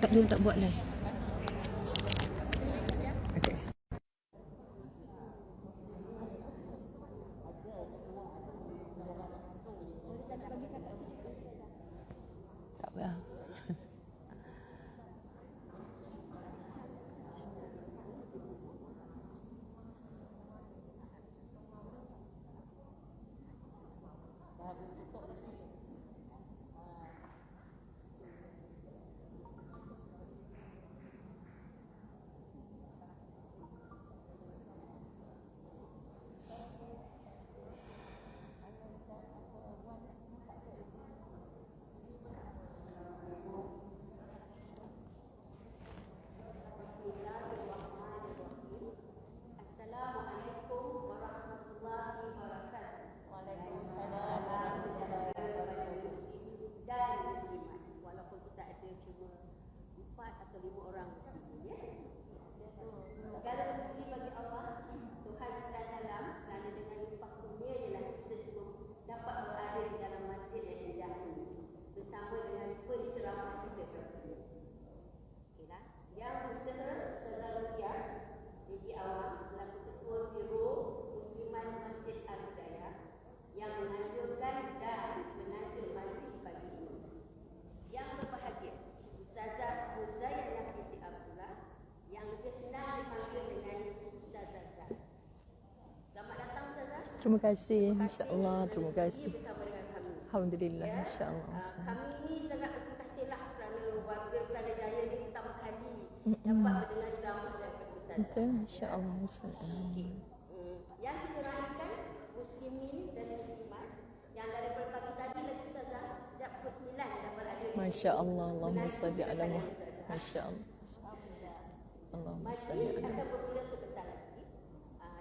dia tak buat live. Okey. Tak apa. Terima kasih, insya-Allah. Terima kasih. Alhamdulillah, insya-Allah. Kami ini sangat berterima kasihlah kerana warga Kelana Jaya ini pertama kali dapat mendengar ceramah daripada Ustazah. Betul, insya-Allah. Yang kita raikan muslimin dan muslimat yang daripada pagi tadi lagi Ustazah sejak pukul 9 dapat ada. Masya-Allah, Allahumma salli ala Muhammad. Masya-Allah. Allahumma salli Majlis ala akan bermula sebentar lagi.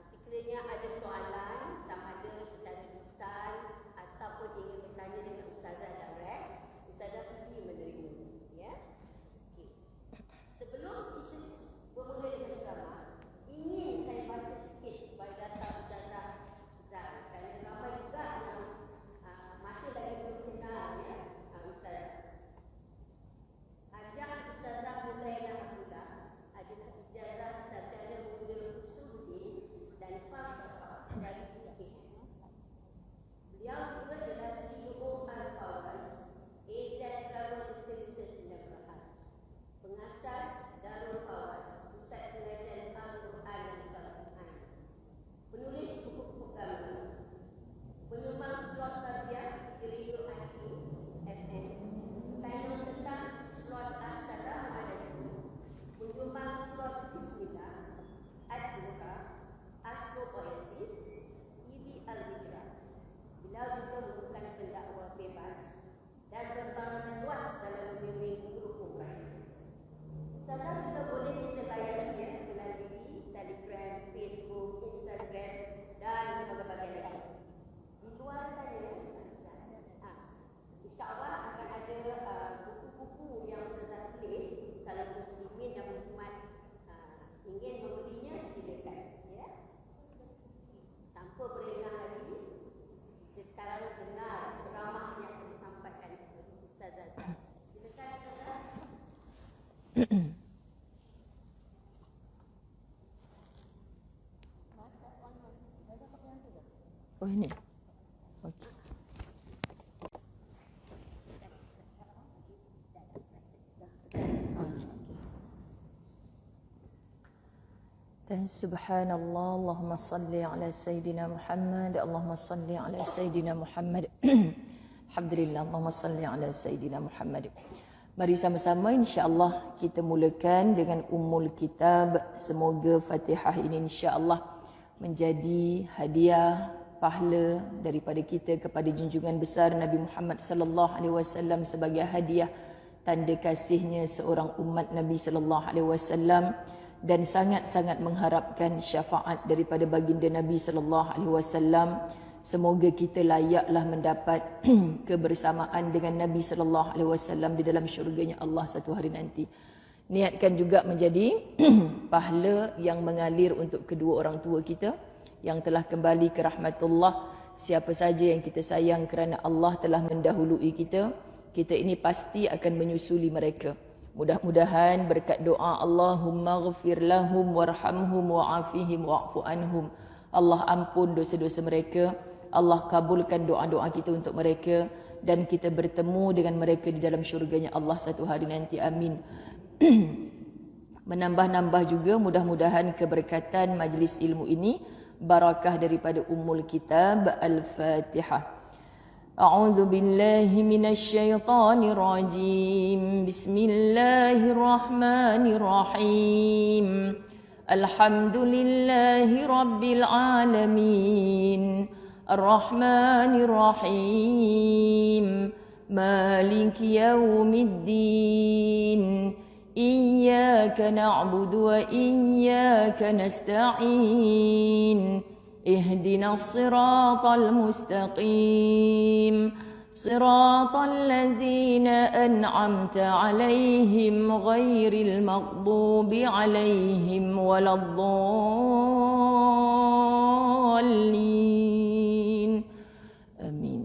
Sekiranya ada soalan sama ada secara lisan ataupun ingin bertanya dengan Ustazah direct, Ustazah sendiri menerima. Ya. Okey. Sebelum kita bermula dengan ceramah, ingin saya baca sikit biodata Ustazah Zahra kerana ramai juga yang masih lagi belum kenal ya Ustazah. Ajak Ustazah Mulaina Abdullah adalah ijazah sarjana muda usuluddin dan falsafah dari UGM. Beliau juga adalah CEO Al-Fawaz, AZ Travel Services Negara, pengasas Darul Fawaz, Pusat Pengajian Al-Quran dan Al-Quran, penulis buku-buku agama, penyumbang slot tarbiyah di Radio Hakim FM, panel tentang slot Assalamualaikum, penyumbang slot Bismillah, Ad-Duha, Astropoiesis, Ibi Al-Hijrah. Beliau juga merupakan pendakwa bebas dan berpengalaman luas dalam membimbing guru program. Ustazah juga boleh kita layani ya melalui Telegram, Facebook, Instagram dan berbagai lain. Di luar sana, insya-Allah akan ada buku-buku yang Ustazah tulis. Kalau muslimin dan muslimat ingin membelinya, silakan ya. Tanpa berenang lagi, kita sekarang dengar ceramah yang disampaikan oleh Ustazah Zahra. Silakan Ustazah. Oh, ini. Okey. Dan subhanallah, Allahumma salli ala Sayyidina Muhammad, Allahumma salli ala Sayyidina Muhammad. Alhamdulillah, Allahumma salli ala Sayyidina Muhammad. Mari sama-sama insya-Allah kita mulakan dengan Ummul Kitab. Semoga Fatihah ini insya-Allah menjadi hadiah pahala daripada kita kepada junjungan besar Nabi Muhammad sallallahu alaihi wasallam sebagai hadiah tanda kasihnya seorang umat Nabi sallallahu alaihi wasallam, dan sangat-sangat mengharapkan syafaat daripada baginda Nabi sallallahu alaihi wasallam. Semoga kita layaklah mendapat kebersamaan dengan Nabi sallallahu alaihi wasallam di dalam syurganya Allah satu hari nanti. Niatkan juga menjadi pahala yang mengalir untuk kedua orang tua kita yang telah kembali ke rahmatullah. Siapa saja yang kita sayang kerana Allah telah mendahului kita, kita ini pasti akan menyusuli mereka. Mudah-mudahan berkat doa Allahumma ghafir lahum warhamhum wa'afihim wa'fu anhum. Allah ampun dosa-dosa mereka. Allah kabulkan doa-doa kita untuk mereka. Dan kita bertemu dengan mereka di dalam syurganya Allah satu hari nanti. Amin. Menambah-nambah juga mudah-mudahan keberkatan majlis ilmu ini. Barakah daripada Ummul Kitab. Al-Fatihah. أعوذ بالله من الشيطان الرجيم بسم الله الرحمن الرحيم الحمد لله رب العالمين الرحمن الرحيم مالك يوم الدين إياك نعبد وإياك نستعين اهدنا الصراط المستقيم صراط الذين أنعمت عليهم غير المغضوب عليهم ولا الضالين آمين.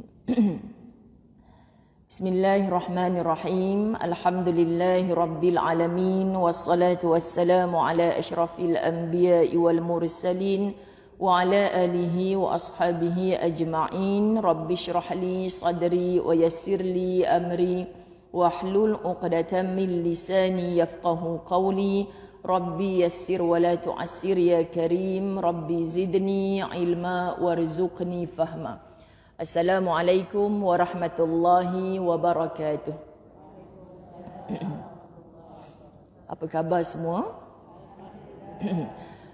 بسم الله الرحمن الرحيم الحمد لله رب العالمين والصلاة والسلام على أشرف الأنبياء والمرسلين وعلى آله وأصحابه أجمعين رب اشرح لي صدري ويسر لي أمري واحلل عقدة من لساني يفقه قولي ربي يسر ولا تعسر يا كريم ربي زدني علما وارزقني فهما. السلام عليكم ورحمة الله وبركاته. Apa khabar semua?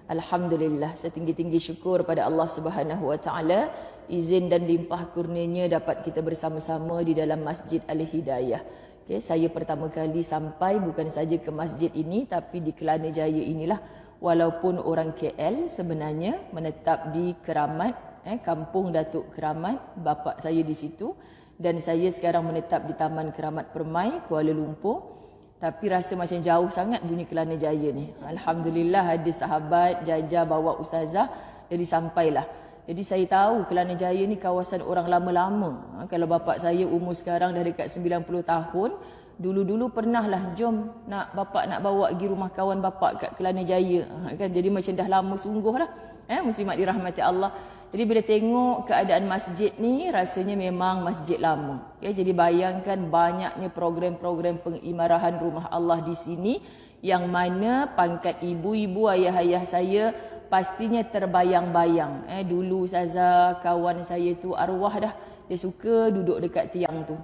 Alhamdulillah, setinggi-tinggi syukur pada Allah Subhanahu Wa Taala, izin dan limpah kurnianya dapat kita bersama-sama di dalam Masjid Al-Hidayah. Okay, saya pertama kali sampai bukan saja ke masjid ini tapi di Kelana Jaya inilah. Walaupun orang KL sebenarnya menetap di Keramat, kampung Datuk Keramat, bapa saya di situ, dan saya sekarang menetap di Taman Keramat Permai, Kuala Lumpur. Tapi rasa macam jauh sangat bunyi Kelana Jaya ni. Alhamdulillah ada sahabat Jaja bawa ustazah, jadi sampailah. Jadi saya tahu Kelana Jaya ni kawasan orang lama-lama. Kalau bapa saya umur sekarang dah dekat 90 tahun, dulu-dulu pernahlah jom bapak nak bawa pergi rumah kawan bapak kat Kelana Jaya. Kan jadi macam dah lama sungguh lah. Muslimat dirahmati Allah. Jadi bila tengok keadaan masjid ni, rasanya memang masjid lama. Jadi bayangkan banyaknya program-program pengimarahan rumah Allah di sini, yang mana pangkat ibu-ibu, ayah-ayah saya pastinya terbayang-bayang. Dulu Ustazah, kawan saya tu arwah dah, dia suka duduk dekat tiang tu.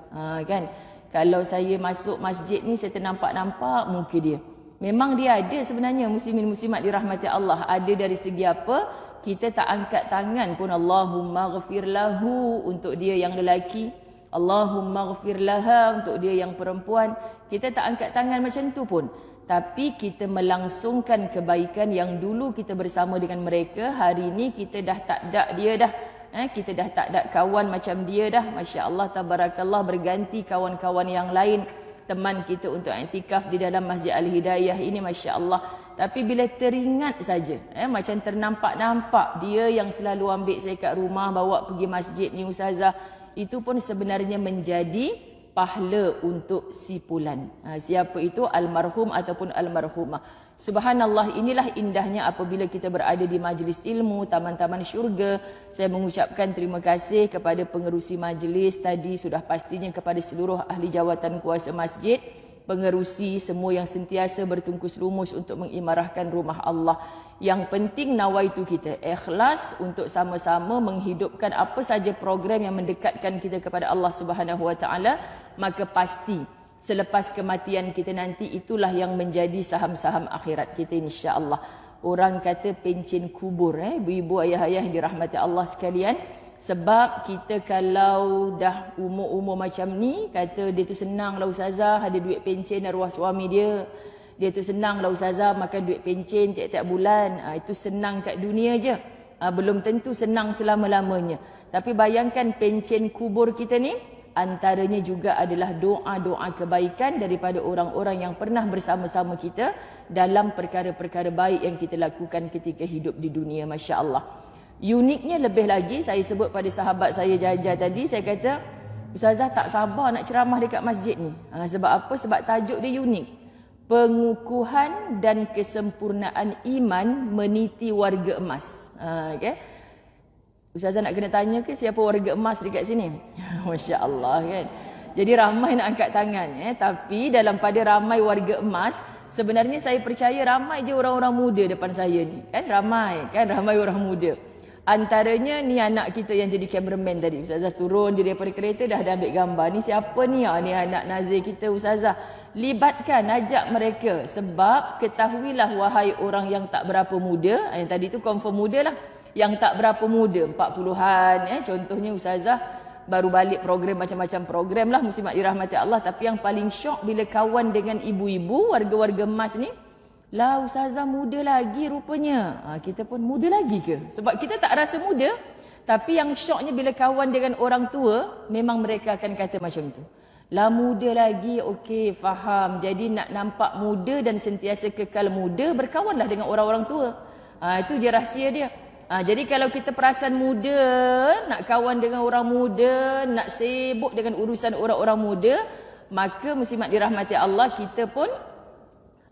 Kan? Kalau saya masuk masjid ni, saya ternampak-nampak muka dia. Memang dia ada sebenarnya, muslimin muslimat dirahmati Allah. Ada dari segi apa? Kita tak angkat tangan pun Allahumma ghafir lahu untuk dia yang lelaki, Allahumma ghafir laha untuk dia yang perempuan. Kita tak angkat tangan macam tu pun. Tapi kita melangsungkan kebaikan yang dulu kita bersama dengan mereka. Hari ini kita dah tak ada dia dah. Kita dah tak ada kawan macam dia dah. Masya Allah, tabarakallah, berganti kawan-kawan yang lain. Teman kita untuk iktikaf di dalam Masjid Al-Hidayah ini, Masya Allah. Tapi bila teringat saja, macam ternampak-nampak dia yang selalu ambil saya kat rumah, bawa pergi masjid ni Ustazah, itu pun sebenarnya menjadi pahala untuk si Pulan. Siapa itu? Almarhum ataupun almarhumah. Subhanallah, inilah indahnya apabila kita berada di majlis ilmu, taman-taman syurga. Saya mengucapkan terima kasih kepada pengerusi majlis tadi, sudah pastinya kepada seluruh ahli jawatan kuasa masjid, pengerusi semua yang sentiasa bertungkus lumus untuk mengimarahkan rumah Allah. Yang penting nawaitu kita ikhlas untuk sama-sama menghidupkan apa saja program yang mendekatkan kita kepada Allah Subhanahu Wa Taala, maka pasti selepas kematian kita nanti itulah yang menjadi saham-saham akhirat kita, insya-Allah. Orang kata pencen kubur, ibu-ibu, ayah-ayah yang dirahmati Allah sekalian. Sebab kita kalau dah umur-umur macam ni, kata dia tu senang lah Ustazah ada duit pencen arwah suami dia. Dia tu senang lah Ustazah makan duit pencen tiap-tiap bulan. Itu senang kat dunia je. Belum tentu senang selama-lamanya. Tapi bayangkan pencen kubur kita ni, antaranya juga adalah doa-doa kebaikan daripada orang-orang yang pernah bersama-sama kita dalam perkara-perkara baik yang kita lakukan ketika hidup di dunia. Masya Allah. Uniknya lebih lagi, saya sebut pada sahabat saya Jaja tadi, saya kata, Ustazah tak sabar nak ceramah dekat masjid ni. Sebab apa? Sebab tajuk dia unik. pengukuhan dan kesempurnaan iman meniti warga emas. Okay? Ustazah nak kena tanya ke siapa warga emas dekat sini? Masya Allah kan. Jadi ramai nak angkat tangan. Tapi dalam pada ramai warga emas, sebenarnya saya percaya ramai je orang-orang muda depan saya ni. Kan ramai orang muda. Antaranya ni anak kita yang jadi cameraman tadi. Ustazah turun je daripada kereta dah ambil gambar. Ni siapa ni? Ni anak Nazir kita Ustazah. Libatkan, ajak mereka. Sebab ketahuilah wahai orang yang tak berapa muda. Yang tadi tu confirm muda lah. Yang tak berapa muda, 40-an. Contohnya Ustazah baru balik program macam-macam program lah, muslimat dirahmati Allah. Tapi yang paling syok bila kawan dengan ibu-ibu, warga-warga emas ni, lah Ustazah muda lagi rupanya. Kita pun muda lagi ke? Sebab kita tak rasa muda. Tapi yang syoknya bila kawan dengan orang tua, memang mereka akan kata macam tu. Lah muda lagi, okey faham. Jadi nak nampak muda dan sentiasa kekal muda, berkawanlah dengan orang-orang tua. Itu je rahsia dia. Jadi kalau kita perasan muda, nak kawan dengan orang muda, nak sibuk dengan urusan orang-orang muda, maka muslimat dirahmati Allah, kita pun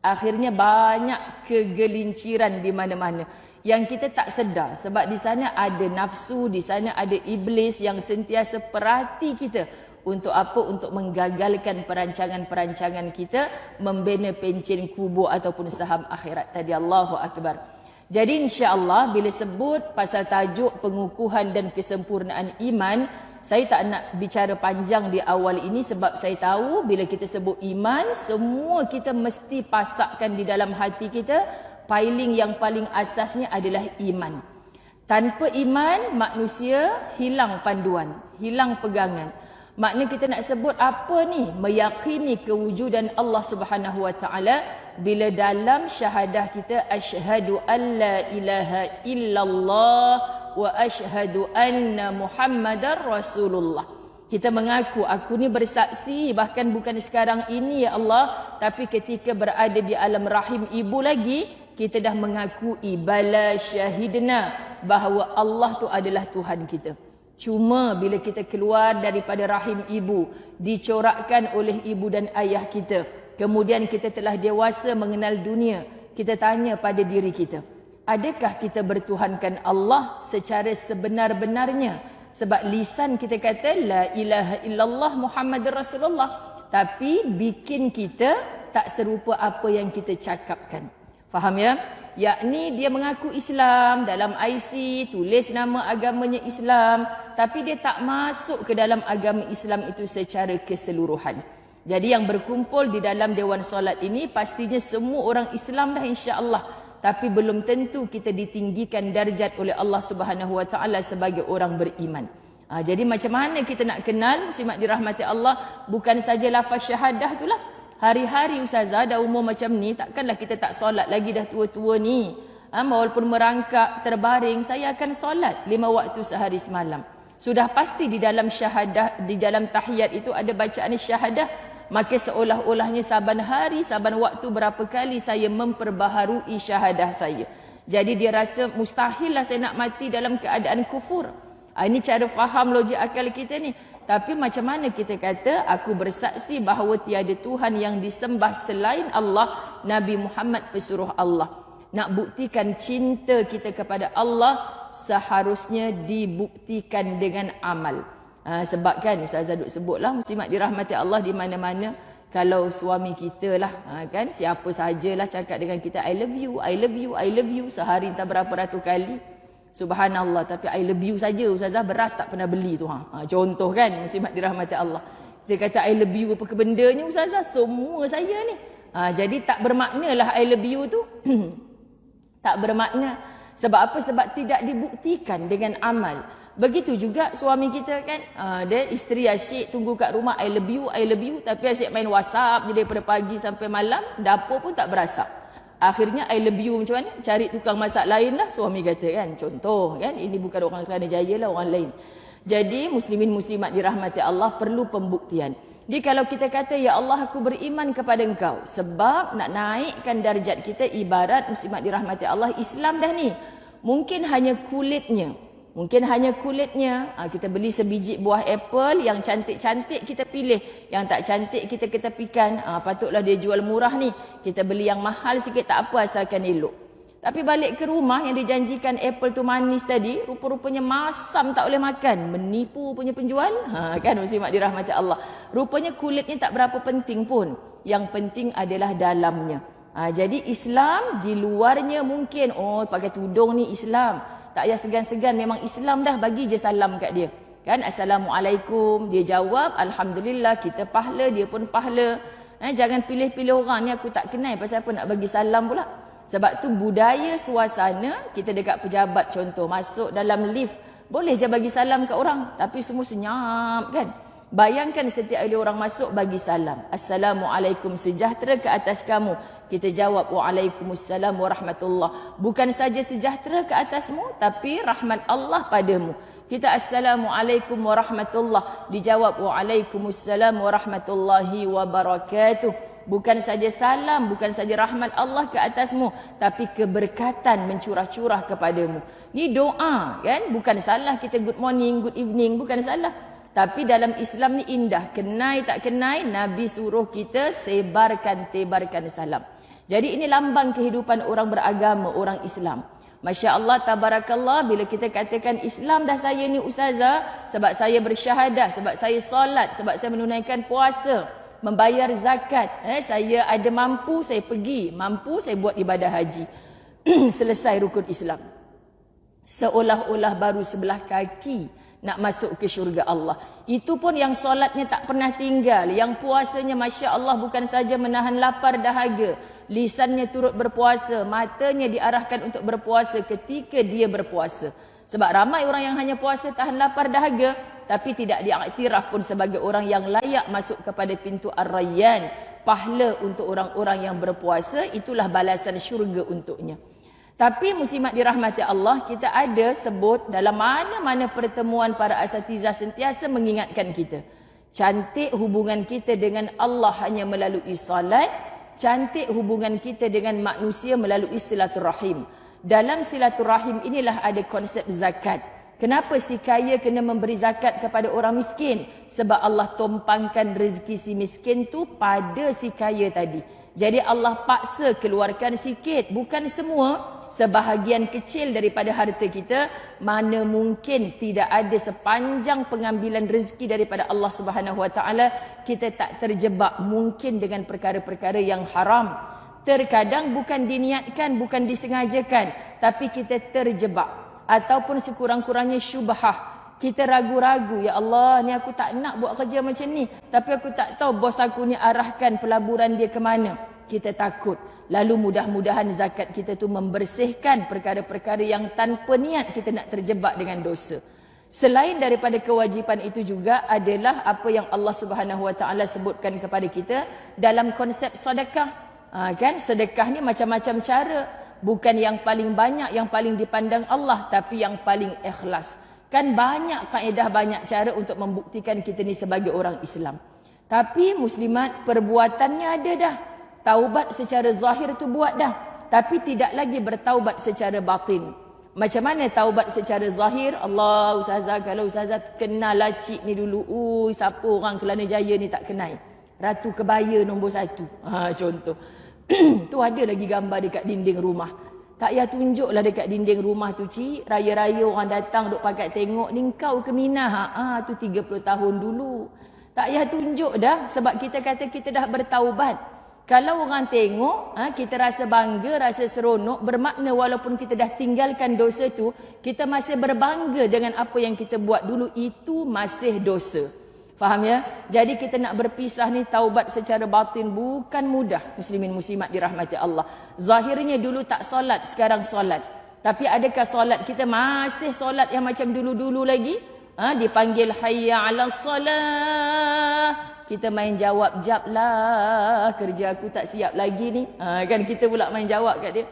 akhirnya banyak kegelinciran di mana-mana yang kita tak sedar. Sebab di sana ada nafsu, di sana ada iblis yang sentiasa perhati kita. Untuk apa? Untuk menggagalkan perancangan-perancangan kita, membina pencen kubur ataupun saham akhirat tadi. Allahu Akbar. Jadi insya-Allah bila sebut pasal tajuk pengukuhan dan kesempurnaan iman, saya tak nak bicara panjang di awal ini sebab saya tahu bila kita sebut iman, semua kita mesti pasakkan di dalam hati kita, piling yang paling asasnya adalah iman. Tanpa iman, manusia hilang panduan, hilang pegangan. Makna kita nak sebut apa ni? Meyakini kewujudan Allah Subhanahu Wa Taala bila dalam syahadah kita asyhadu an la ilaha illallah wa asyhadu anna Muhammadar Rasulullah. Kita mengaku aku ni bersaksi bahkan bukan sekarang ini ya Allah, tapi ketika berada di alam rahim ibu lagi kita dah mengakui bala syahidna bahawa Allah tu adalah Tuhan kita. Cuma bila kita keluar daripada rahim ibu, dicorakkan oleh ibu dan ayah kita, kemudian kita telah dewasa mengenal dunia, kita tanya pada diri kita, adakah kita bertuhankan Allah secara sebenar-benarnya? Sebab lisan kita kata la ilaha illallah Muhammadur Rasulullah, tapi bikin kita tak serupa apa yang kita cakapkan. Faham ya? Yakni dia mengaku Islam, dalam IC tulis nama agamanya Islam, tapi dia tak masuk ke dalam agama Islam itu secara keseluruhan. Jadi yang berkumpul di dalam Dewan Solat ini pastinya semua orang Islam dah insya-Allah, tapi belum tentu kita ditinggikan darjat oleh Allah Subhanahu Wa Taala sebagai orang beriman. Jadi macam mana kita nak kenal muslimat dirahmati Allah? Bukan saja lafaz syahadah itulah. Hari-hari Ustazah dah umur macam ni, takkanlah kita tak solat lagi dah tua-tua ni. Walaupun merangkak, terbaring, saya akan solat 5 waktu sehari semalam. Sudah pasti di dalam syahadah, di dalam tahiyat itu ada bacaan syahadah. Maka seolah-olahnya saban hari, saban waktu berapa kali saya memperbaharui syahadah saya. Jadi dia rasa mustahil lah saya nak mati dalam keadaan kufur. Ini cara faham logik akal kita ni. Tapi macam mana kita kata aku bersaksi bahawa tiada Tuhan yang disembah selain Allah, Nabi Muhammad pesuruh Allah. Nak buktikan cinta kita kepada Allah seharusnya dibuktikan dengan amal. Sebab kan Ustazah duk sebutlah muslimat dirahmati Allah di mana-mana, kalau suami kita lah kan siapa sajalah cakap dengan kita I love you, I love you, I love you sehari entah berapa ratus kali. Subhanallah, tapi I love you saja Ustazah beras tak pernah beli tu. Contoh kan muslimat dirahmati Allah. Dia kata I love you apa ke benda ni Ustazah? Semua saya ni. Jadi tak bermakna lah I love you tu. Tak bermakna. Sebab apa? Sebab tidak dibuktikan dengan amal. Begitu juga suami kita kan. Dia isteri asyik tunggu kat rumah I love you, tapi asyik main WhatsApp je daripada pagi sampai malam. Dapur pun tak berasap. Akhirnya I love you macam mana? Cari tukang masak lain lah suami kata kan. Contoh kan. Ini bukan orang Kelana Jaya lah, orang lain. Jadi muslimin muslimat dirahmati Allah perlu pembuktian. Jadi kalau kita kata ya Allah aku beriman kepada engkau, sebab nak naikkan darjat kita ibarat muslimat dirahmati Allah Islam dah ni. Mungkin hanya kulitnya, Mungkin hanya kulitnya. Kita beli sebiji buah apple, yang cantik-cantik kita pilih, yang tak cantik kita ketepikan. Patutlah dia jual murah ni, kita beli yang mahal sikit tak apa asalkan elok. Tapi balik ke rumah yang dijanjikan apple tu manis tadi, rupa-rupanya masam, tak boleh makan. Menipu punya penjual. Kan muslimat dirahmati Allah. Rupanya kulitnya tak berapa penting pun. Yang penting adalah dalamnya. Jadi Islam di luarnya mungkin, pakai tudung ni Islam. Tak payah segan-segan, memang Islam dah, bagi je salam kat dia. Kan, Assalamualaikum, dia jawab, Alhamdulillah, kita pahala, dia pun pahala. Jangan pilih-pilih orang ni, aku tak kenal, pasal apa nak bagi salam pula. Sebab tu budaya suasana, kita dekat pejabat contoh, masuk dalam lift, boleh je bagi salam kat orang, tapi semua senyap kan. Bayangkan setiap kali orang masuk bagi salam. Assalamualaikum, sejahtera ke atas kamu. Kita jawab waalaikumsalam warahmatullah. Bukan saja sejahtera ke atasmu, tapi rahmat Allah padamu. Kita assalamualaikum warahmatullah. Dijawab waalaikumsalam warahmatullahi wabarakatuh. Bukan saja salam, bukan saja rahmat Allah ke atasmu, tapi keberkatan mencurah-curah kepadamu. Ni doa kan? Bukan salah kita good morning, good evening, bukan salah. Tapi dalam Islam ni indah. Kenai tak kenai, Nabi suruh kita tebarkan salam. Jadi ini lambang kehidupan orang beragama, orang Islam. Masya Allah, tabarakallah, bila kita katakan Islam dah saya ni ustazah, sebab saya bersyahadah, sebab saya solat, sebab saya menunaikan puasa, membayar zakat. Saya ada mampu, saya pergi. Mampu, saya buat ibadah haji. Selesai rukun Islam. Seolah-olah baru sebelah kaki nak masuk ke syurga Allah. Itu pun yang solatnya tak pernah tinggal. Yang puasanya Masya Allah bukan saja menahan lapar dahaga. Lisannya turut berpuasa. Matanya diarahkan untuk berpuasa ketika dia berpuasa. Sebab ramai orang yang hanya puasa tahan lapar dahaga, tapi tidak diiktiraf pun sebagai orang yang layak masuk kepada pintu Ar-Rayyan. Pahala untuk orang-orang yang berpuasa, itulah balasan syurga untuknya. Tapi muslimat dirahmati Allah, kita ada sebut dalam mana-mana pertemuan para asatizah sentiasa mengingatkan kita. Cantik hubungan kita dengan Allah hanya melalui salat. Cantik hubungan kita dengan manusia melalui silaturahim. Dalam silaturahim inilah ada konsep zakat. Kenapa si kaya kena memberi zakat kepada orang miskin? Sebab Allah tumpangkan rezeki si miskin tu pada si kaya tadi. Jadi Allah paksa keluarkan sikit, bukan semua. Sebahagian kecil daripada harta kita, mana mungkin tidak ada sepanjang pengambilan rezeki daripada Allah Subhanahu Wa Taala, kita tak terjebak mungkin dengan perkara-perkara yang haram. Terkadang bukan diniatkan, bukan disengajakan, tapi kita terjebak. Ataupun sekurang-kurangnya syubhah. Kita ragu-ragu, ya Allah, ni aku tak nak buat kerja macam ni, tapi aku tak tahu bos aku ni arahkan pelaburan dia ke mana. Kita takut. Lalu mudah-mudahan zakat kita tu membersihkan perkara-perkara yang tanpa niat kita nak terjebak dengan dosa. Selain daripada kewajipan itu juga adalah apa yang Allah Subhanahu Wa Taala sebutkan kepada kita dalam konsep sedekah. Kan sedekah ni macam-macam cara. Bukan yang paling banyak, yang paling dipandang Allah, tapi yang paling ikhlas. Kan banyak kaedah, banyak cara untuk membuktikan kita ni sebagai orang Islam. Tapi muslimat, perbuatannya ada dah. Taubat secara zahir tu buat dah, tapi tidak lagi bertaubat secara batin. Macam mana taubat secara zahir? Allah, ustazah, kalau ustazah kenal lacik ni dulu, siapa orang Kelana Jaya ni tak kenal? Ratu Kebaya nombor 1. Contoh. Tu ada lagi gambar dekat dinding rumah. Tak payah tunjuklah dekat dinding rumah tu, cik. Raya-raya orang datang duk pakat tengok, ni kau ke Minah? Tu 30 tahun dulu. Tak payah tunjuk dah, sebab kita kata kita dah bertaubat. Kalau orang tengok, kita rasa bangga, rasa seronok, bermakna walaupun kita dah tinggalkan dosa tu, kita masih berbangga dengan apa yang kita buat dulu, itu masih dosa. Faham ya? Jadi kita nak berpisah ni, taubat secara batin bukan mudah. Muslimin muslimat dirahmati Allah. Zahirnya dulu tak solat, sekarang solat. Tapi adakah solat kita masih solat yang macam dulu-dulu lagi? Dipanggil hayya 'alas salah, kita main jawab, jap lah, kerja aku tak siap lagi ni. Kan kita pula main jawab kat dia.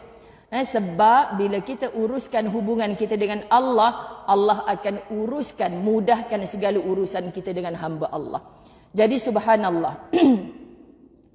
Sebab bila kita uruskan hubungan kita dengan Allah, Allah akan uruskan, mudahkan segala urusan kita dengan hamba Allah. Jadi subhanallah,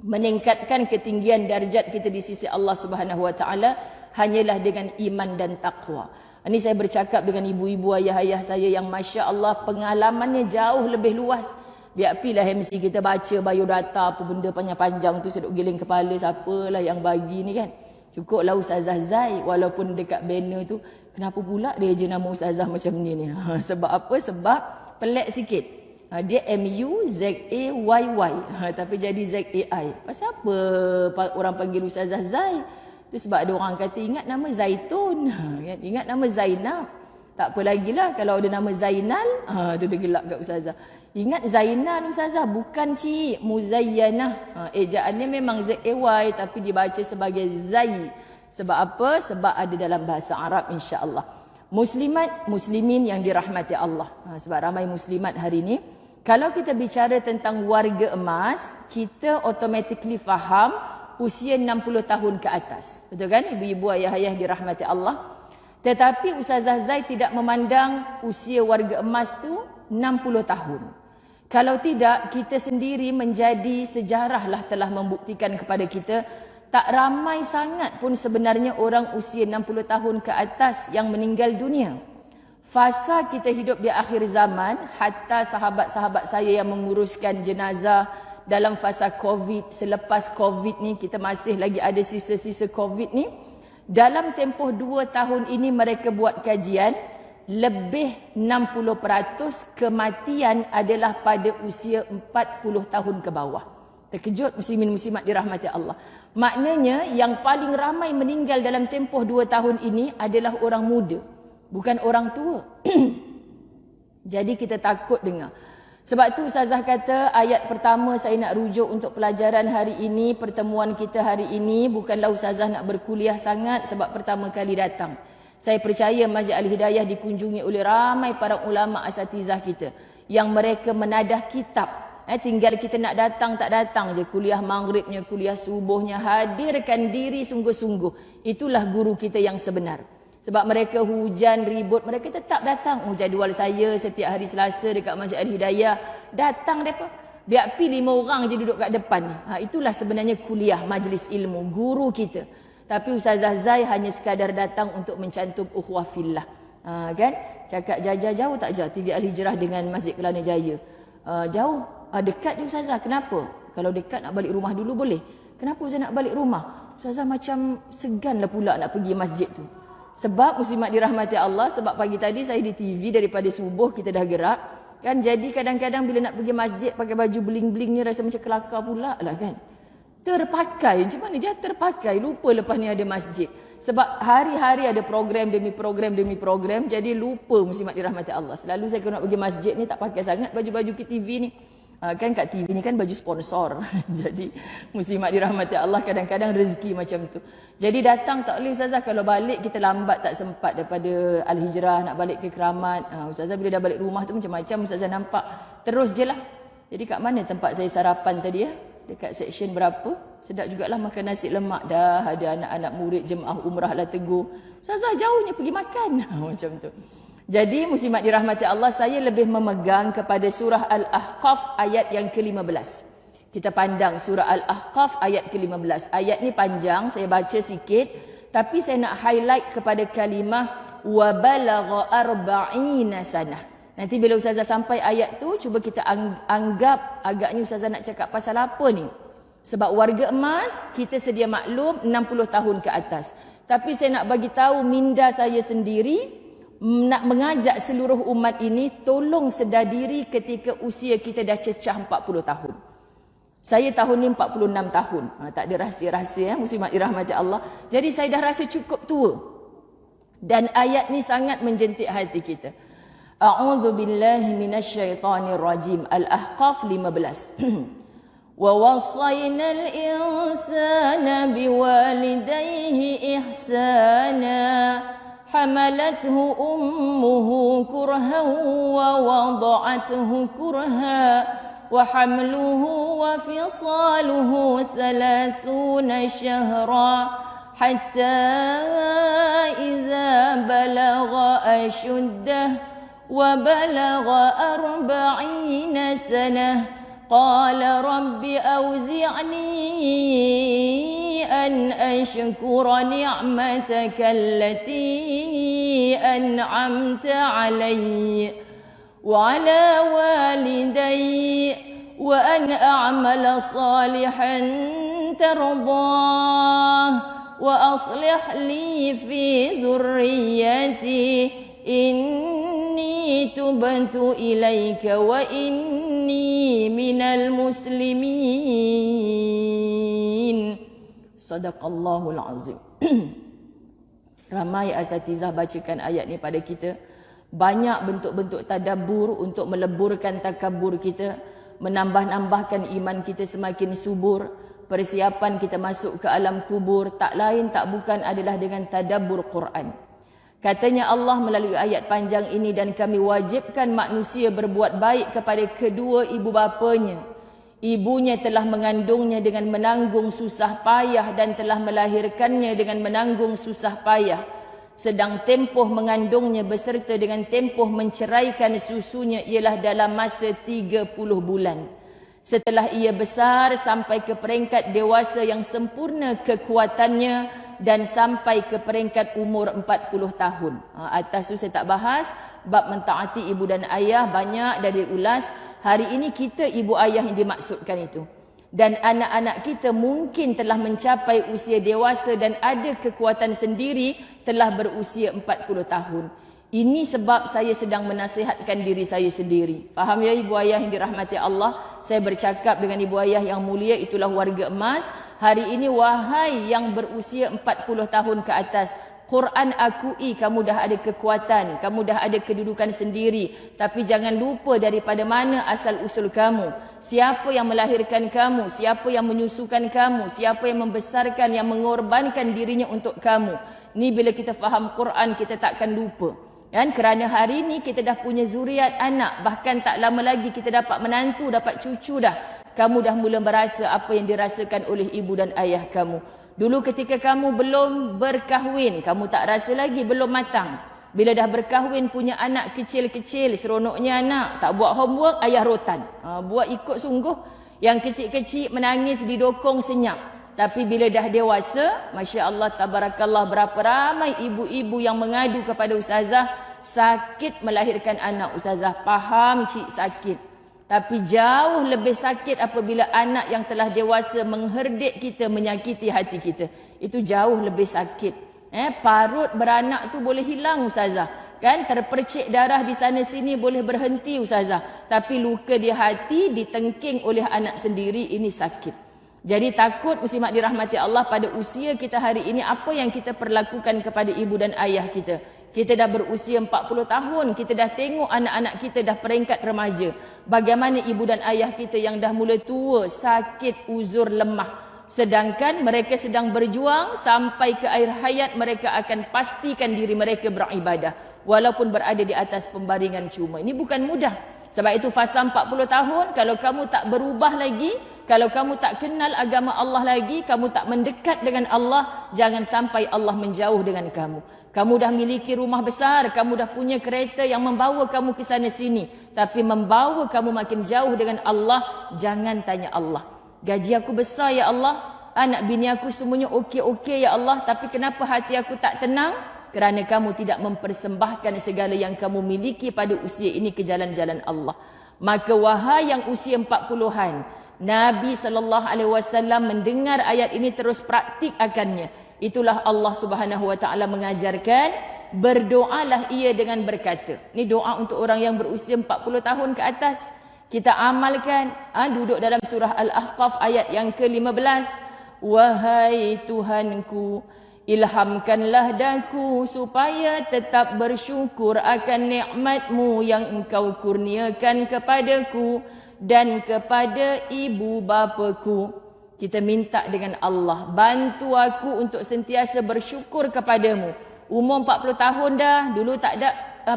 meningkatkan ketinggian darjat kita di sisi Allah Subhanahu Wa Taala hanyalah dengan iman dan taqwa. Ini saya bercakap dengan ibu-ibu, ayah-ayah saya yang Masya Allah pengalamannya jauh lebih luas. Biar pilah MC kita baca biodata apa benda panjang-panjang tu seduk giling kepala siapalah yang bagi ni kan. Cukuplah Ustazah Zai walaupun dekat banner tu kenapa pula dia je nama Ustazah macam ni. Sebab apa? Sebab pelik sikit. Dia MUZAYY tapi jadi ZAI. Pasal apa orang panggil Ustazah Zai? Itu sebab ada orang kata ingat nama Zaitun, ingat nama Zainab. Tak apa lagi lah kalau ada nama Zainal, tu dia gelak kat Ustazah. Ingat Zainal Ustazah, bukan Cik Muzayyanah. Ejaannya memang ZAY tapi dibaca sebagai Zai. Sebab apa? Sebab ada dalam bahasa Arab insya-Allah. Muslimat, muslimin yang dirahmati Allah. Sebab ramai muslimat hari ini. Kalau kita bicara tentang warga emas, kita automatically faham usia 60 tahun ke atas. Betul kan? Ibu-ibu, ayah-ayah dirahmati Allah. Tetapi Ustazah Zai tidak memandang usia warga emas tu 60 tahun. Kalau tidak, kita sendiri menjadi sejarahlah telah membuktikan kepada kita tak ramai sangat pun sebenarnya orang usia 60 tahun ke atas yang meninggal dunia. Fasa kita hidup di akhir zaman, hatta sahabat-sahabat saya yang menguruskan jenazah dalam fasa COVID, selepas COVID ni, kita masih lagi ada sisa-sisa COVID ni. Dalam tempoh 2 tahun ini mereka buat kajian, lebih 60% kematian adalah pada usia 40 tahun ke bawah. Terkejut muslimin muslimat dirahmati Allah. Maknanya yang paling ramai meninggal dalam tempoh 2 tahun ini adalah orang muda, bukan orang tua. Jadi kita takut dengar. Sebab tu Ustazah kata ayat pertama saya nak rujuk untuk pelajaran hari ini, pertemuan kita hari ini. Bukanlah Ustazah nak berkuliah sangat sebab pertama kali datang. Saya percaya Masjid Al-Hidayah dikunjungi oleh ramai para ulama asatizah kita yang mereka menadah kitab. Tinggal kita nak datang tak datang je. Kuliah maghribnya, kuliah subuhnya, hadirkan diri sungguh-sungguh. Itulah guru kita yang sebenar. Sebab mereka hujan, ribut, mereka tetap datang. Jadual saya setiap hari Selasa dekat Masjid Al-Hidayah. Datang mereka. Biar pergi 5 orang je duduk kat depan ni. Itulah sebenarnya kuliah, majlis ilmu, guru kita. Tapi Ustazah Zai hanya sekadar datang untuk mencantum ukhuwah fillah. Kan? Cakap jauh tak jauh TV Al-Hijrah dengan Masjid Kelana Jaya. Jauh. Dekat je Ustazah. Kenapa? Kalau dekat nak balik rumah dulu boleh. Kenapa Ustazah nak balik rumah? Ustazah macam segan lah pula nak pergi masjid tu. Sebab muslimat dirahmati Allah, sebab pagi tadi saya di TV daripada subuh kita dah gerak. Kan jadi kadang-kadang bila nak pergi masjid pakai baju bling-bling ni rasa macam kelakar pula lah kan. Terpakai, macam mana dia terpakai, lupa lepas ni ada masjid. Sebab hari-hari ada program demi program demi program, jadi lupa muslimat dirahmati Allah. Selalu saya kalau nak pergi masjid ni tak pakai sangat baju-baju ke TV ni. Kan kat TV ni kan baju sponsor. Jadi muslimat dirahmati Allah kadang-kadang rezeki macam tu. Jadi datang tak boleh Ustazah, kalau balik kita lambat tak sempat daripada Al-Hijrah nak balik ke Keramat. Ustazah bila dah balik rumah tu macam-macam Ustazah nampak. Terus je lah. Jadi kat mana tempat saya sarapan tadi ya? Dekat seksyen berapa? Sedap jugalah makan nasi lemak. Dah ada anak-anak murid jemaah umrah lah tegur. Ustazah jauhnya pergi makan. Macam tu. Jadi muslimat dirahmati Allah, saya lebih memegang kepada surah Al-Ahqaf ayat yang ke-15. Kita pandang surah Al-Ahqaf ayat ke-15. Ayat ni panjang, saya baca sikit. Tapi saya nak highlight kepada kalimah wa balagha arba'ina sanah. Nanti bila Ustazah sampai ayat tu, cuba kita anggap agaknya Ustazah nak cakap pasal apa ni. Sebab warga emas, kita sedia maklum 60 tahun ke atas. Tapi saya nak bagi tahu minda saya sendiri, nak mengajak seluruh umat ini tolong sedar diri ketika usia kita dah cecah 40 tahun. Saya tahun ni 46 tahun. Tak ada rahsia-rahsia muslimat dirahmati Allah. Jadi saya dah rasa cukup tua. Dan ayat ni sangat menjentik hati kita. A'udzubillahi minasyaitonir rajim. Al-Ahqaf 15. Wa wasaynal insana biwalidayhi ihsana. حملته أمه كرها ووضعته كرها وحمله وفصاله 30 شهرا حتى إذا بلغ أشده وبلغ 40 سنة قال رب أوزعني أن أشكر نعمتك التي أنعمت علي وعلى والدي وأن أعمل صالحا ترضاه وأصلح لي في ذريتي إني تبت إليك وإني من المسلمين. Sadaqallahul Azim. Ramai asatizah bacakan ayat ni pada kita. Banyak bentuk-bentuk tadabbur untuk meleburkan takabur kita, menambah-nambahkan iman kita semakin subur. Persiapan kita masuk ke alam kubur tak lain tak bukan adalah dengan tadabbur Quran. Katanya Allah melalui ayat panjang ini, dan kami wajibkan manusia berbuat baik kepada kedua ibu bapanya. Ibunya telah mengandungnya dengan menanggung susah payah dan telah melahirkannya dengan menanggung susah payah. Sedang tempoh mengandungnya beserta dengan tempoh menceraikan susunya ialah dalam masa 30 bulan. Setelah ia besar sampai ke peringkat dewasa yang sempurna kekuatannya dan sampai ke peringkat umur 40 tahun. Atas tu saya tak bahas. Bab mentaati ibu dan ayah banyak dari ulas. Hari ini kita ibu ayah yang dimaksudkan itu. Dan anak-anak kita mungkin telah mencapai usia dewasa dan ada kekuatan sendiri, telah berusia 40 tahun. Ini sebab saya sedang menasihatkan diri saya sendiri. Faham ya ibu ayah yang dirahmati Allah? Saya bercakap dengan ibu ayah yang mulia, itulah warga emas. Hari ini wahai yang berusia 40 tahun ke atas, Quran akui kamu dah ada kekuatan, kamu dah ada kedudukan sendiri. Tapi jangan lupa daripada mana asal usul kamu. Siapa yang melahirkan kamu, siapa yang menyusukan kamu, siapa yang membesarkan, yang mengorbankan dirinya untuk kamu. Ni bila kita faham Quran, kita takkan lupa. Dan kerana hari ini kita dah punya zuriat anak, bahkan tak lama lagi kita dapat menantu, dapat cucu dah. Kamu dah mula merasa apa yang dirasakan oleh ibu dan ayah kamu. Dulu ketika kamu belum berkahwin, kamu tak rasa lagi, belum matang. Bila dah berkahwin, punya anak kecil-kecil, seronoknya anak, tak buat homework, ayah rotan. Buat ikut sungguh. Yang kecil-kecil menangis, didokong senyap. Tapi bila dah dewasa, Masya Allah, tabarakallah, berapa ramai ibu-ibu yang mengadu kepada ustazah, sakit melahirkan anak. Ustazah faham cik sakit. Tapi jauh lebih sakit apabila anak yang telah dewasa mengherdik kita, menyakiti hati kita. Itu jauh lebih sakit. Parut beranak tu boleh hilang ustazah. Kan terpercik darah di sana sini boleh berhenti ustazah. Tapi luka di hati ditengking oleh anak sendiri, ini sakit. Jadi takut muslimat dirahmati Allah, pada usia kita hari ini apa yang kita perlakukan kepada ibu dan ayah kita. Kita dah berusia 40 tahun, kita dah tengok anak-anak kita dah peringkat remaja. Bagaimana ibu dan ayah kita yang dah mula tua, sakit, uzur, lemah. Sedangkan mereka sedang berjuang sampai ke akhir hayat, mereka akan pastikan diri mereka beribadah. Walaupun berada di atas pembaringan cuma. Ini bukan mudah. Sebab itu fasa 40 tahun, kalau kamu tak berubah lagi, kalau kamu tak kenal agama Allah lagi, kamu tak mendekat dengan Allah, jangan sampai Allah menjauh dengan kamu. Kamu dah miliki rumah besar, kamu dah punya kereta yang membawa kamu ke sana sini. Tapi membawa kamu makin jauh dengan Allah, jangan tanya Allah. Gaji aku besar ya Allah, anak bini aku semuanya okey-okey ya Allah, tapi kenapa hati aku tak tenang? Kerana kamu tidak mempersembahkan segala yang kamu miliki pada usia ini ke jalan-jalan Allah. Maka wahai yang usia 40-an, Nabi SAW mendengar ayat ini terus praktik akannya. Itulah Allah Subhanahu Wa Taala mengajarkan, berdoalah ia dengan berkata. Ini doa untuk orang yang berusia 40 tahun ke atas. Kita amalkan, duduk dalam surah Al-Ahqaf ayat yang ke-15. Wahai Tuhanku, ilhamkanlah daku supaya tetap bersyukur akan nikmat-Mu yang Engkau kurniakan kepadaku dan kepada ibu bapaku. Kita minta dengan Allah, bantu aku untuk sentiasa bersyukur kepadamu. Umur 40 tahun dah, dulu tak ada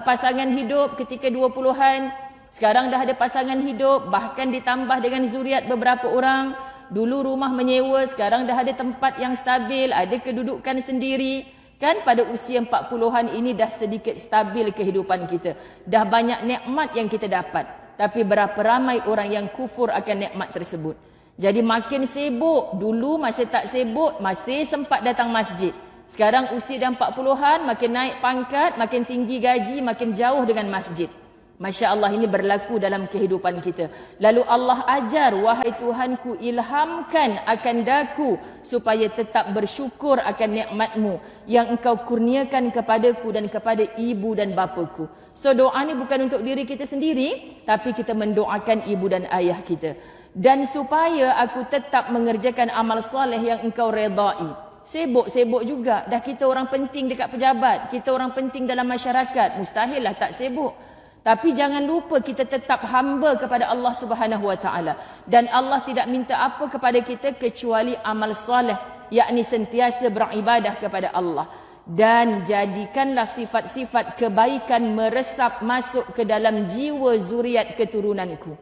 pasangan hidup ketika 20-an. Sekarang dah ada pasangan hidup, bahkan ditambah dengan zuriat beberapa orang. Dulu rumah menyewa, sekarang dah ada tempat yang stabil, ada kedudukan sendiri. Kan pada usia 40-an ini dah sedikit stabil kehidupan kita. Dah banyak nikmat yang kita dapat. Tapi berapa ramai orang yang kufur akan nikmat tersebut. Jadi makin sibuk. Dulu masih tak sibuk, masih sempat datang masjid. Sekarang usia dah 40-an, makin naik pangkat, makin tinggi gaji, makin jauh dengan masjid. Masya Allah, ini berlaku dalam kehidupan kita. Lalu Allah ajar, wahai Tuhanku, ilhamkan akan daku supaya tetap bersyukur akan nikmatmu yang engkau kurniakan kepadaku dan kepada ibu dan bapaku. So doa ni bukan untuk diri kita sendiri, tapi kita mendoakan ibu dan ayah kita. Dan supaya aku tetap mengerjakan amal soleh yang engkau redai. Sibuk-sibuk juga. Dah kita orang penting dekat pejabat, kita orang penting dalam masyarakat, mustahil lah tak sibuk. Tapi jangan lupa kita tetap hamba kepada Allah Subhanahu wa taala, dan Allah tidak minta apa kepada kita kecuali amal soleh, yakni sentiasa beribadah kepada Allah. Dan jadikanlah sifat-sifat kebaikan meresap masuk ke dalam jiwa zuriat keturunanku.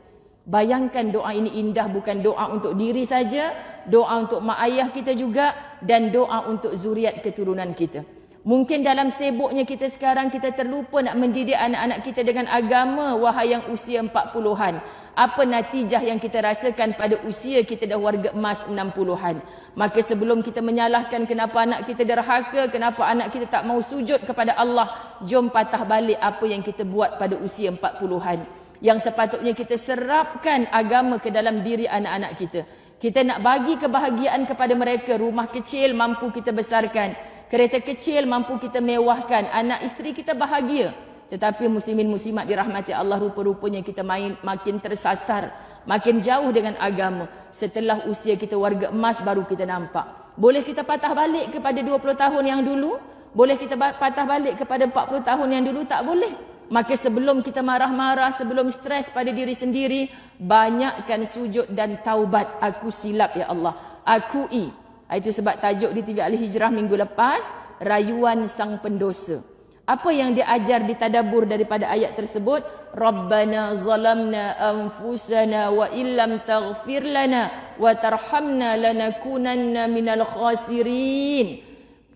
Bayangkan doa ini indah, bukan doa untuk diri saja, doa untuk mak ayah kita juga, dan doa untuk zuriat keturunan kita. Mungkin dalam sibuknya kita sekarang, kita terlupa nak mendidik anak-anak kita dengan agama, wahai yang usia 40-an. Apa natijah yang kita rasakan pada usia kita dah warga emas 60-an. Maka sebelum kita menyalahkan kenapa anak kita derhaka, kenapa anak kita tak mau sujud kepada Allah, jom patah balik apa yang kita buat pada usia 40-an. Yang sepatutnya kita serapkan agama ke dalam diri anak-anak kita. Kita nak bagi kebahagiaan kepada mereka, rumah kecil mampu kita besarkan, kereta kecil mampu kita mewahkan, anak isteri kita bahagia. Tetapi muslimin muslimat dirahmati Allah, rupa-rupanya kita makin tersasar, makin jauh dengan agama. Setelah usia kita warga emas baru kita nampak. Boleh kita patah balik kepada 20 tahun yang dulu? Boleh kita patah balik kepada 40 tahun yang dulu? Tak boleh. Maka sebelum kita marah-marah, sebelum stres pada diri sendiri, banyakkan sujud dan taubat. Aku silap ya Allah, akui. Itu sebab tajuk di TV Al-Hijrah minggu lepas, rayuan sang pendosa. Apa yang dia ajar di tadabbur daripada ayat tersebut? Rabbana zalamna anfusana wa illam taghfir lana wa tarhamna lanakunanna minal khasirin.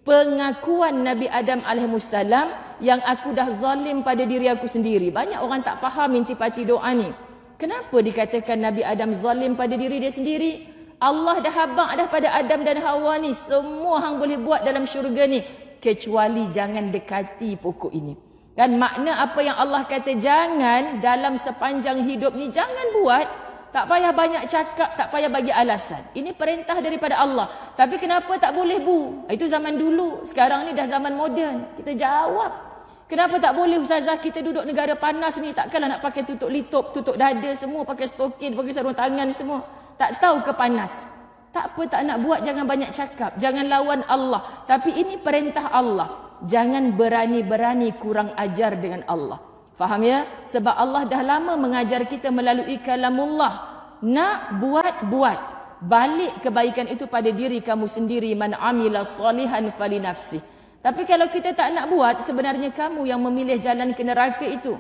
Pengakuan Nabi Adam alaihissalam yang aku dah zalim pada diri aku sendiri. Banyak orang tak faham intipati doa ni. Kenapa dikatakan Nabi Adam zalim pada diri dia sendiri? Allah dah habaq dah pada Adam dan Hawa ni, semua hang boleh buat dalam syurga ni, kecuali jangan dekati pokok ini. Kan makna apa yang Allah kata jangan dalam sepanjang hidup ni, jangan buat. Tak payah banyak cakap, tak payah bagi alasan. Ini perintah daripada Allah. Tapi kenapa tak boleh bu? Itu zaman dulu. Sekarang ni dah zaman moden. Kita jawab. Kenapa tak boleh ustazah, kita duduk negara panas ni, takkanlah nak pakai tutup litup, tutup dada semua, pakai stokin, pakai sarung tangan semua. Tak tahu ke panas. Tak apa, tak nak buat, jangan banyak cakap. Jangan lawan Allah. Tapi ini perintah Allah. Jangan berani-berani kurang ajar dengan Allah. Faham ya? Sebab Allah dah lama mengajar kita melalui kalamullah. Nak buat. Balik kebaikan itu pada diri kamu sendiri. Man amila salihan fali nafsi. Tapi kalau kita tak nak buat, sebenarnya kamu yang memilih jalan ke neraka itu.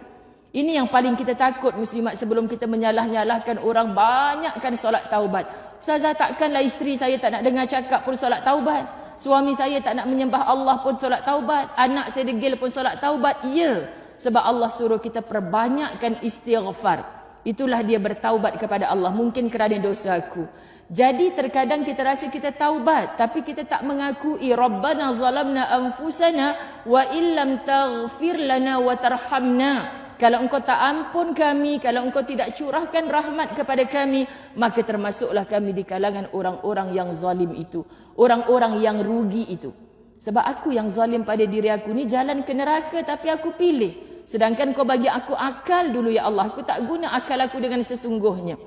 Ini yang paling kita takut muslimat sebelum kita menyalah-nyalahkan orang. Banyakkan solat taubat. Ustazah, takkanlah isteri saya tak nak dengar cakap pun solat taubat. Suami saya tak nak menyembah Allah pun solat taubat. Anak saya degil pun solat taubat. Ya. Sebab Allah suruh kita perbanyakkan istighfar. Itulah dia bertaubat kepada Allah. Mungkin kerana dosaku. Jadi terkadang kita rasa kita taubat, tapi kita tak mengakui Rabbana zalamna anfusana wa illam taghfir lana wa tarhamna. Kalau engkau tak ampun kami, kalau engkau tidak curahkan rahmat kepada kami, maka termasuklah kami di kalangan orang-orang yang zalim itu. Orang-orang yang rugi itu. Sebab aku yang zalim pada diri aku ni, jalan ke neraka tapi aku pilih. Sedangkan kau bagi aku akal dulu ya Allah. Aku tak guna akal aku dengan sesungguhnya.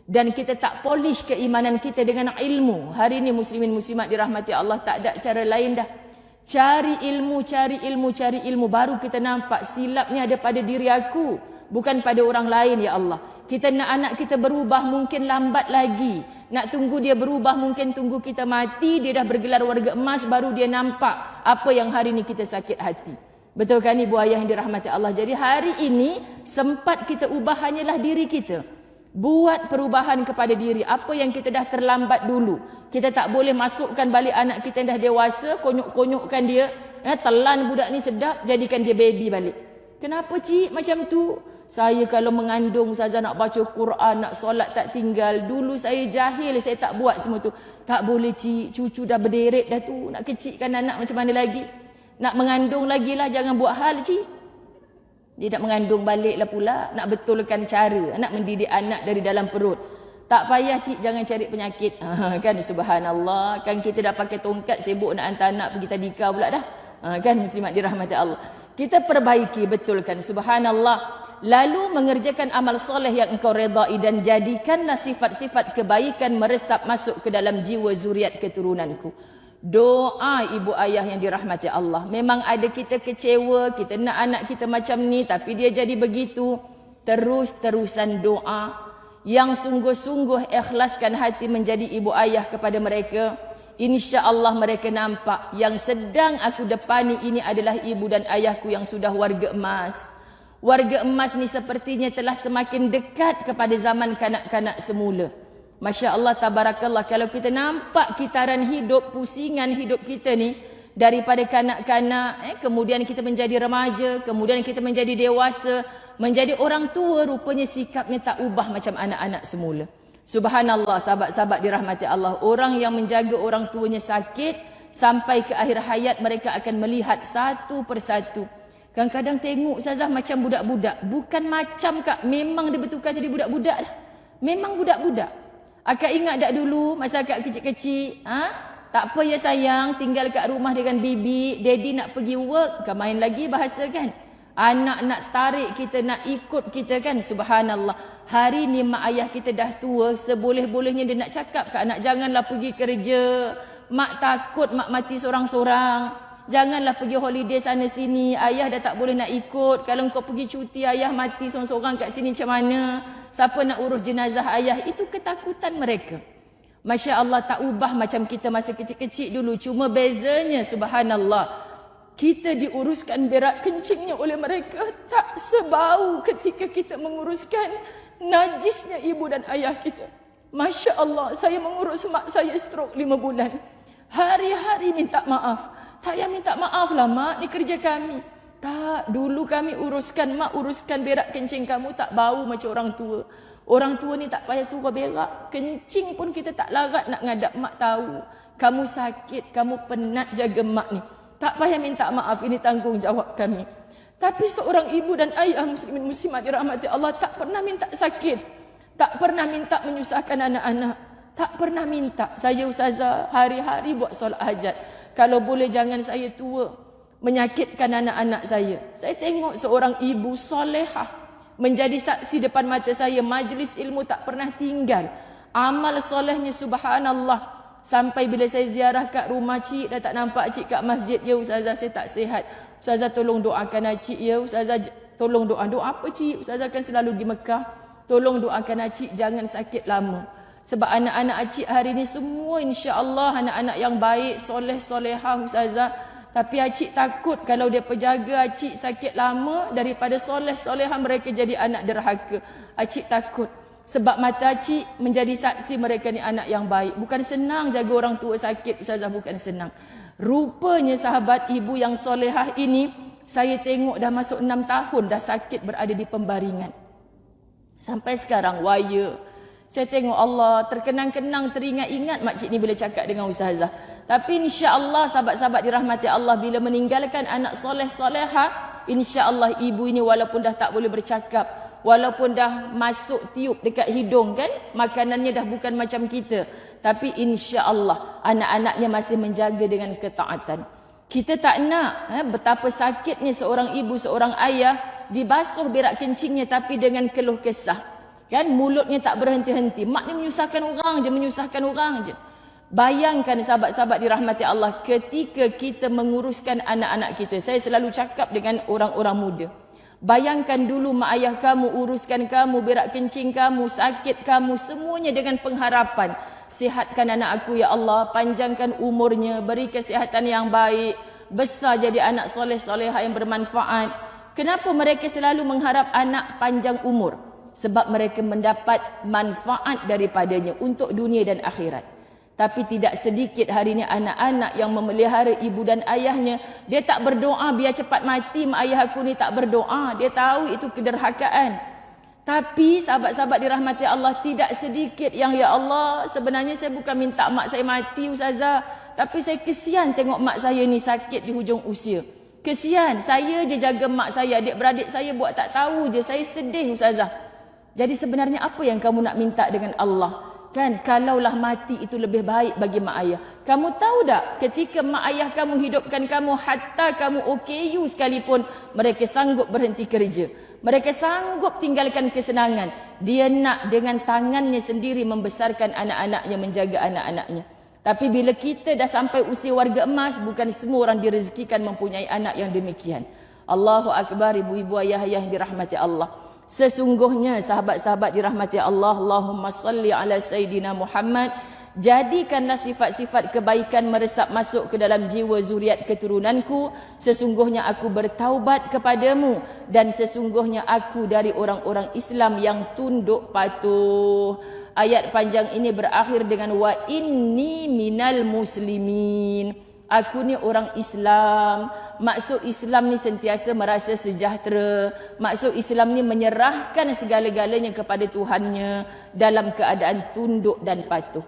Dan kita tak polish keimanan kita dengan ilmu. Hari ini muslimin muslimat dirahmati Allah, tak ada cara lain dah. Cari ilmu, cari ilmu, cari ilmu. Baru kita nampak silapnya ada pada diri aku. Bukan pada orang lain ya Allah. Kita nak anak kita berubah, mungkin lambat lagi. Nak tunggu dia berubah, mungkin tunggu kita mati. Dia dah bergelar warga emas, baru dia nampak apa yang hari ini kita sakit hati. Betul kan ibu ayah yang dirahmati Allah? Jadi hari ini sempat kita ubah hanyalah diri kita. Buat perubahan kepada diri. Apa yang kita dah terlambat dulu. Kita tak boleh masukkan balik anak kita yang dah dewasa, konyuk-konyukkan dia. Telan budak ni sedap, jadikan dia baby balik. Kenapa cik macam tu? Saya kalau mengandung Ustazah nak baca Quran, nak solat tak tinggal. Dulu saya jahil, saya tak buat semua tu. Tak boleh cik, cucu dah berderet dah tu. Nak kecilkan anak macam mana lagi? Nak mengandung lagi lah, jangan buat hal cik. Dia nak mengandung balik lah pula. Nak betulkan cara, nak mendidik anak dari dalam perut. Tak payah cik, jangan cari penyakit. Kan subhanallah, kan kita dah pakai tongkat sibuk nak hantar anak pergi tadika pula dah. Kan muslimat dirahmati Allah. Kita perbaiki, betulkan subhanallah. Lalu mengerjakan amal soleh yang engkau redai dan jadikanlah sifat-sifat kebaikan meresap masuk ke dalam jiwa zuriat keturunanku. Doa ibu ayah yang dirahmati Allah. Memang ada kita kecewa, kita nak anak kita macam ni tapi dia jadi begitu. Terus-terusan doa yang sungguh-sungguh ikhlaskan hati menjadi ibu ayah kepada mereka. InsyaAllah mereka nampak yang sedang aku depani ini adalah ibu dan ayahku yang sudah warga emas. Warga emas ni sepertinya telah semakin dekat kepada zaman kanak-kanak semula. Masya Allah, tabarakallah. Kalau kita nampak kitaran hidup, pusingan hidup kita ni daripada kanak-kanak, kemudian kita menjadi remaja, kemudian kita menjadi dewasa, menjadi orang tua, rupanya sikapnya tak ubah macam anak-anak semula. Subhanallah, sahabat-sahabat dirahmati Allah. Orang yang menjaga orang tuanya sakit, sampai ke akhir hayat mereka akan melihat satu persatu. Kadang-kadang tengok Ustazah macam budak-budak. Bukan macam kak, memang dia betulkan jadi budak-budak dah. Memang budak-budak. Akak ingat tak dulu masa akak kecil-kecil, tak apa ya sayang, tinggal kat rumah dengan bibi, daddy nak pergi work, kan main lagi bahasa kan. Anak nak tarik kita, nak ikut kita kan. Subhanallah. Hari ni mak ayah kita dah tua, seboleh-bolehnya dia nak cakap ke anak, janganlah pergi kerja. Mak takut mak mati seorang-seorang. Janganlah pergi holiday sana sini, ayah dah tak boleh nak ikut. Kalau kau pergi cuti, ayah mati seorang-seorang kat sini macam mana? Siapa nak urus jenazah ayah? Itu ketakutan mereka. Masya Allah, tak ubah macam kita masa kecil-kecil dulu. Cuma bezanya subhanallah, kita diuruskan berak kencingnya oleh mereka. Tak sebau ketika kita menguruskan najisnya ibu dan ayah kita. Masya Allah, saya mengurus mak saya stroke 5 bulan. Hari-hari minta maaf. Tak payah minta maaf lah mak, ni kerja kami. Tak, dulu kami uruskan, mak uruskan berak kencing kamu tak bau macam orang tua. Orang tua ni tak payah suruh berak, kencing pun kita tak larat nak ngadap mak tahu. Kamu sakit, kamu penat jaga mak ni. Tak payah minta maaf, ini tanggungjawab kami. Tapi seorang ibu dan ayah muslimin muslimat dirahmati Allah tak pernah minta sakit. Tak pernah minta menyusahkan anak-anak. Tak pernah minta. Saya Ustazah hari-hari buat solat hajat. Kalau boleh jangan saya tua, menyakitkan anak-anak saya. Saya tengok seorang ibu solehah menjadi saksi depan mata saya. Majlis ilmu tak pernah tinggal. Amal solehnya subhanallah. Sampai bila saya ziarah kat rumah cik, dah tak nampak cik kat masjid. Ya Ustazah, saya tak sihat. Ustazah tolong doakan cik. Ya Ustazah tolong doa. Doa apa cik? Ustazah kan selalu di Mekah. Tolong doakan cik jangan sakit lama. Sebab anak-anak acik hari ni semua insya-Allah anak-anak yang baik, soleh-solehah Ustazah. Tapi acik takut kalau dia penjaga acik sakit lama, daripada soleh-solehah mereka jadi anak derhaka. Acik takut. Sebab mata acik menjadi saksi mereka ni anak yang baik. Bukan senang jaga orang tua sakit Ustazah, bukan senang. Rupanya sahabat ibu yang solehah ini, saya tengok dah masuk 6 tahun dah sakit berada di pembaringan. Sampai sekarang waya. Saya tengok Allah, terkenang-kenang, teringat-ingat makcik ni bila cakap dengan Ustazah. Tapi insya-Allah sahabat-sahabat dirahmati Allah, bila meninggalkan anak soleh-solehah, insya-Allah ibu ini walaupun dah tak boleh bercakap, walaupun dah masuk tiup dekat hidung kan, makanannya dah bukan macam kita, tapi insya-Allah anak-anaknya masih menjaga dengan ketaatan. Kita tak nak betapa sakitnya seorang ibu, seorang ayah dibasuh berak kencingnya tapi dengan keluh kesah. Kan mulutnya tak berhenti-henti. Mak ni menyusahkan orang je, menyusahkan orang je. Bayangkan sahabat-sahabat dirahmati Allah, ketika kita menguruskan anak-anak kita. Saya selalu cakap dengan orang-orang muda. Bayangkan dulu mak ayah kamu uruskan kamu, berak kencing kamu, sakit kamu, semuanya dengan pengharapan. Sihatkan anak aku ya Allah, panjangkan umurnya, beri kesihatan yang baik, besar jadi anak soleh-solehah yang bermanfaat. Kenapa mereka selalu mengharap anak panjang umur? Sebab mereka mendapat manfaat daripadanya untuk dunia dan akhirat. Tapi tidak sedikit hari ini anak-anak yang memelihara ibu dan ayahnya. Dia tak berdoa biar cepat mati mak ayah aku ni, tak berdoa. Dia tahu itu kederhakaan. Tapi sahabat-sahabat dirahmati Allah, tidak sedikit yang ya Allah, sebenarnya saya bukan minta mak saya mati Ustazah. Tapi saya kesian tengok mak saya ni sakit di hujung usia. Kesian, saya je jaga mak saya, adik-beradik saya buat tak tahu je. Saya sedih Ustazah. Jadi sebenarnya apa yang kamu nak minta dengan Allah? Kan, kalaulah mati itu lebih baik bagi mak ayah. Kamu tahu tak, ketika mak ayah kamu hidupkan kamu, hatta kamu OKU sekalipun, mereka sanggup berhenti kerja. Mereka sanggup tinggalkan kesenangan. Dia nak dengan tangannya sendiri membesarkan anak-anaknya, menjaga anak-anaknya. Tapi bila kita dah sampai usia warga emas, bukan semua orang direzekikan mempunyai anak yang demikian. Allahu Akbar, ibu-ibu, ayah-ayah yang dirahmati Allah. Sesungguhnya sahabat-sahabat dirahmati Allah, Allahumma salli ala Sayyidina Muhammad. Jadikanlah sifat-sifat kebaikan meresap masuk ke dalam jiwa zuriat keturunanku. Sesungguhnya aku bertaubat kepadamu. Dan sesungguhnya aku dari orang-orang Islam yang tunduk patuh. Ayat panjang ini berakhir dengan wa inni minal muslimin. Aku ni orang Islam. Maksud Islam ni sentiasa merasa sejahtera. Maksud Islam ni menyerahkan segala-galanya kepada Tuhannya dalam keadaan tunduk dan patuh.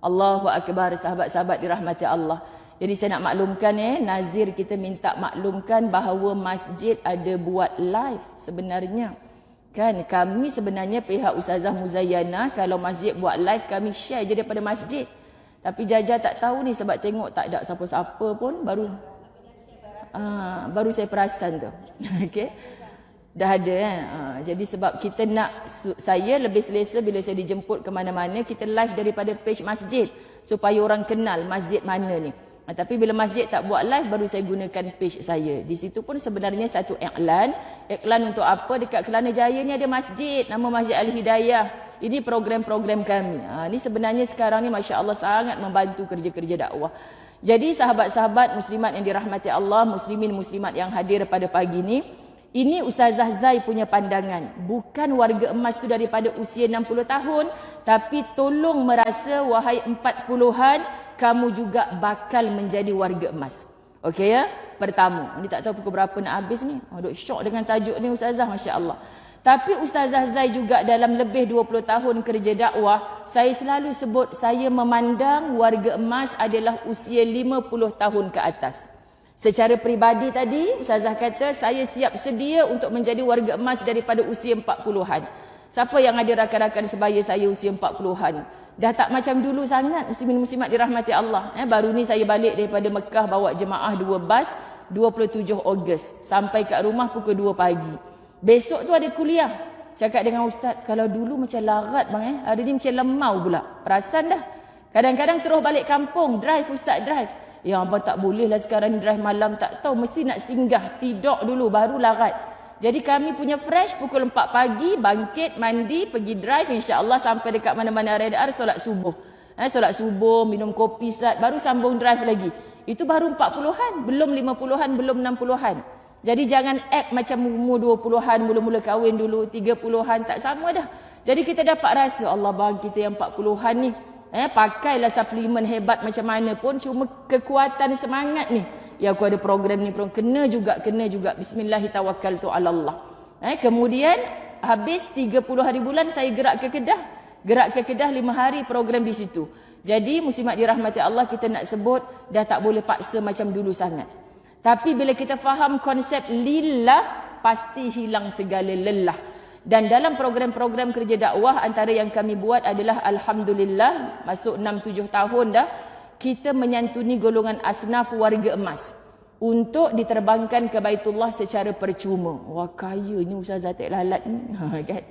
Allahu Akbar, sahabat-sahabat dirahmati Allah. Jadi saya nak maklumkan Nazir kita minta maklumkan bahawa masjid ada buat live sebenarnya. Kan kami sebenarnya pihak Ustazah Muzayyana, kalau masjid buat live kami share je daripada masjid. Tapi Jaja tak tahu ni sebab tengok tak ada siapa-siapa pun, baru saya perasan tu. Okey. Dah ada jadi sebab kita nak, saya lebih selesa bila saya dijemput ke mana-mana, kita live daripada page masjid supaya orang kenal masjid mana ni. Tapi bila masjid tak buat live, baru saya gunakan page saya. Di situ pun sebenarnya satu iklan. Iklan untuk apa? Dekat Kelana Jaya ni ada masjid, nama Masjid Al-Hidayah. Ini program-program kami. Ini sebenarnya sekarang ni Masya Allah sangat membantu kerja-kerja dakwah. Jadi sahabat-sahabat muslimat yang dirahmati Allah, muslimin muslimat yang hadir pada pagi ini, ini Ustazah Zai punya pandangan. Bukan warga emas tu daripada usia 60 tahun, tapi tolong merasa wahai 40-an, kamu juga bakal menjadi warga emas. Okey ya? Pertama, ini tak tahu pukul berapa nak habis ni. Duk syok dengan tajuk ni Ustazah, Masya Allah. Tapi Ustazah Zai juga dalam lebih 20 tahun kerja dakwah, saya selalu sebut saya memandang warga emas adalah usia 50 tahun ke atas. Secara peribadi tadi, Ustazah kata saya siap sedia untuk menjadi warga emas daripada usia 40-an. Siapa yang ada rakan-rakan sebaya saya usia 40-an? Dah tak macam dulu sangat, muslimin muslimat dirahmati Allah. Baru ni saya balik daripada Mekah bawa jemaah 2 bas 27 Ogos sampai kat rumah pukul 2 pagi. Besok tu ada kuliah. Cakap dengan ustaz, kalau dulu macam larat bang hari ni macam lemau pula. Perasan dah. Kadang-kadang terus balik kampung, drive ustaz drive. Ya abang tak boleh lah sekarang drive malam, tak tahu mesti nak singgah, tidur dulu baru larat. Jadi kami punya fresh pukul 4 pagi, bangkit, mandi, pergi drive, insya-Allah sampai dekat mana-mana radar, solat subuh. Solat subuh, minum kopi sat, baru sambung drive lagi. Itu baru 40-an, belum 50-an, belum 60-an. Jadi jangan act macam umur 20-an, mula-mula kahwin dulu, 30-an, tak sama dah. Jadi kita dapat rasa, Allah bang kita yang 40-an ni, pakailah suplemen hebat macam mana pun, cuma kekuatan semangat ni. Ya aku ada program ni, kena juga. Bismillahirrahmanirrahim. Kemudian habis 30 hari bulan saya gerak ke Kedah 5 hari program di situ. Jadi muslimat dirahmati Allah, kita nak sebut dah tak boleh paksa macam dulu sangat. Tapi bila kita faham konsep lillah, pasti hilang segala lelah. Dan dalam program-program kerja dakwah, antara yang kami buat adalah alhamdulillah, masuk 6-7 tahun dah, kita menyantuni golongan asnaf warga emas untuk diterbangkan ke Baitullah secara percuma. Wah kaya ni Ustazah tak lalat ni. Kan?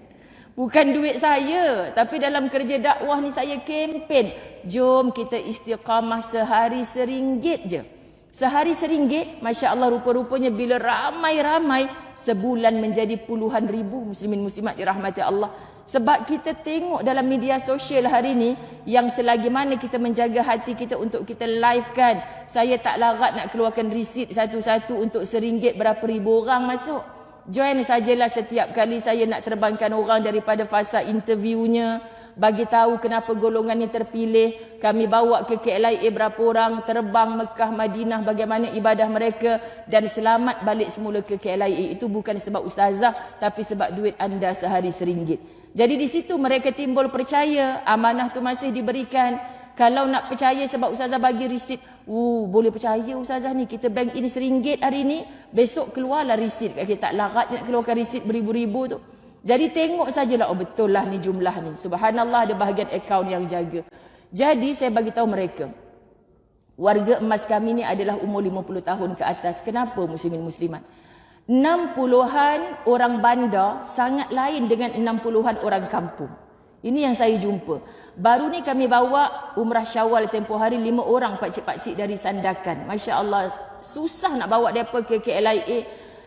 Bukan duit saya, tapi dalam kerja dakwah ni saya kempen. Jom kita istiqamah sehari RM1 je. Sehari RM1, Masya Allah, rupa-rupanya bila ramai-ramai, sebulan menjadi puluhan ribu muslimin muslimat dirahmati Allah. Sebab kita tengok dalam media sosial hari ni, yang selagi mana kita menjaga hati kita untuk kita live kan. Saya tak larat nak keluarkan resit satu-satu untuk RM1 berapa ribu orang masuk. Join sajalah setiap kali saya nak terbangkan orang daripada fasa interviewnya, bagi tahu kenapa golongan ni terpilih. Kami bawa ke KLIA berapa orang, terbang Mekah, Madinah, bagaimana ibadah mereka dan selamat balik semula ke KLIA. Itu bukan sebab ustazah, tapi sebab duit anda sehari RM1. Jadi di situ mereka timbul percaya, amanah tu masih diberikan. Kalau nak percaya sebab ustazah bagi risit, boleh percaya ustazah ni, kita bank in RM1 hari ni, besok keluarlah risit kat kita. Tak larat nak keluarkan risit beribu-ribu tu. Jadi tengok sajalah, betul lah ni jumlah ni. Subhanallah, ada bahagian akaun yang jaga. Jadi saya bagi tahu mereka, warga emas kami ni adalah umur 50 tahun ke atas. Kenapa muslimin muslimat? 60-an orang bandar sangat lain dengan 60-an orang kampung. Ini yang saya jumpa. Baru ni kami bawa umrah Syawal tempoh hari 5 orang pakcik-pakcik dari Sandakan. Masya Allah, susah nak bawa mereka ke KLIA.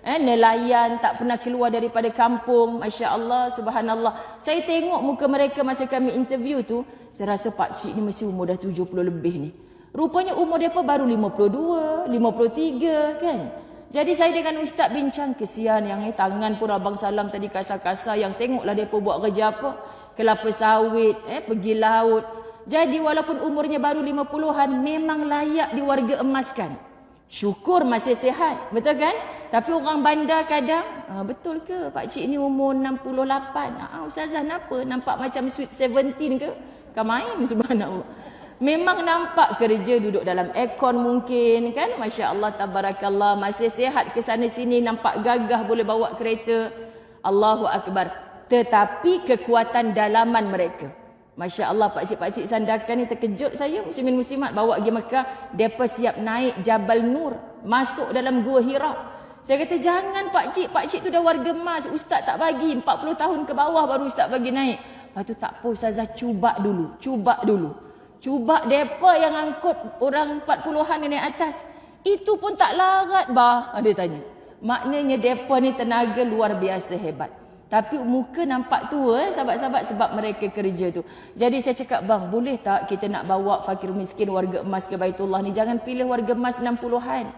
Nelayan, tak pernah keluar daripada kampung. Masya Allah, subhanallah. Saya tengok muka mereka masa kami interview tu, saya rasa pakcik ni mesti umur dah 70 lebih ni. Rupanya umur mereka baru 52, 53 kan. Jadi saya dengan ustaz bincang, kesian yang tangan pun Abang Salam tadi kasar-kasar, yang tengoklah mereka buat kerja apa. Kelapa sawit, pergi laut. Jadi walaupun umurnya baru 50-an, memang layak diwarga emaskan. Syukur masih sihat, betul kan? Tapi orang bandar kadang, betul ke pakcik ni umur 68? Ustazah kenapa? Nampak macam sweet 17 ke? Kan main, subhanallah. Memang nampak kerja duduk dalam aircon mungkin kan? Masya Allah, tabarakallah. Masih sihat ke sana sini, nampak gagah boleh bawa kereta. Allahu Akbar. Tetapi kekuatan dalaman mereka, Masya Allah, pakcik-pakcik Sandakan ni terkejut saya. Muslimin muslimat bawa pergi Mekah, mereka siap naik Jabal Nur, masuk dalam Gua Hira. Saya kata jangan pakcik, pakcik tu dah warga emas, ustaz tak bagi, 40 tahun ke bawah baru ustaz bagi naik. Lepas tu tak apa ustazah, cuba dulu. Cuba mereka yang angkut orang 40-an ni naik atas. Itu pun tak larat bah, dia tanya. Maknanya mereka ni tenaga luar biasa hebat. Tapi muka nampak tua sahabat-sahabat sebab mereka kerja tu. Jadi saya cakap, bang, boleh tak kita nak bawa fakir miskin warga emas ke Baitullah ni? Jangan pilih warga emas 60-an.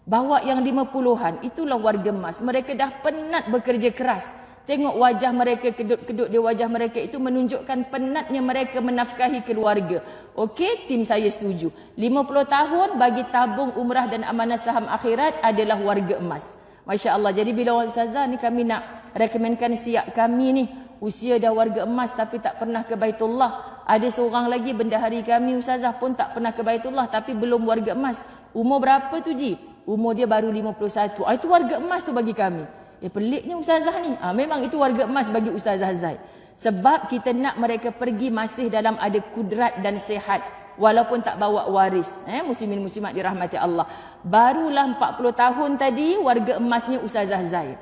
Bawa yang 50-an. Itulah warga emas. Mereka dah penat bekerja keras. Tengok wajah mereka, kedut-kedut di wajah mereka itu menunjukkan penatnya mereka menafkahi keluarga. Okey, tim saya setuju. 50 tahun bagi tabung umrah dan amanah saham akhirat adalah warga emas. Masya Allah. Jadi bila orang ustazah ni kami nak rekomenkan siap kami ni, usia dah warga emas tapi tak pernah ke Baitullah. Ada seorang lagi bendahari kami ustazah pun tak pernah ke Baitullah tapi belum warga emas. Umur berapa tu Ji? Umur dia baru 51. Itu warga emas tu bagi kami. Peliknya ustazah ni. Memang itu warga emas bagi ustazah Zai. Sebab kita nak mereka pergi masih dalam ada kudrat dan sihat. Walaupun tak bawa waris. Muslimin muslimat dirahmati Allah. Barulah 40 tahun tadi warga emasnya ustazah Zai.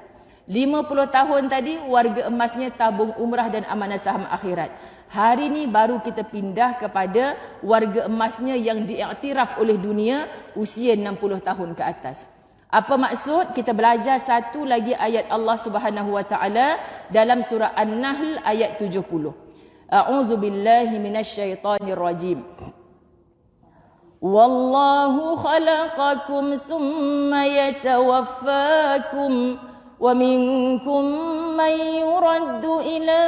50 tahun tadi warga emasnya tabung umrah dan amanah saham akhirat. Hari ni baru kita pindah kepada warga emasnya yang diiktiraf oleh dunia usia 60 tahun ke atas. Apa maksud? Kita belajar satu lagi ayat Allah Subhanahu wa taala dalam surah An-Nahl ayat 70. A'udzu billahi minasyaitonir rajim. Wallahu khalaqakum summa yatawaffakum ومنكم من يرد إلى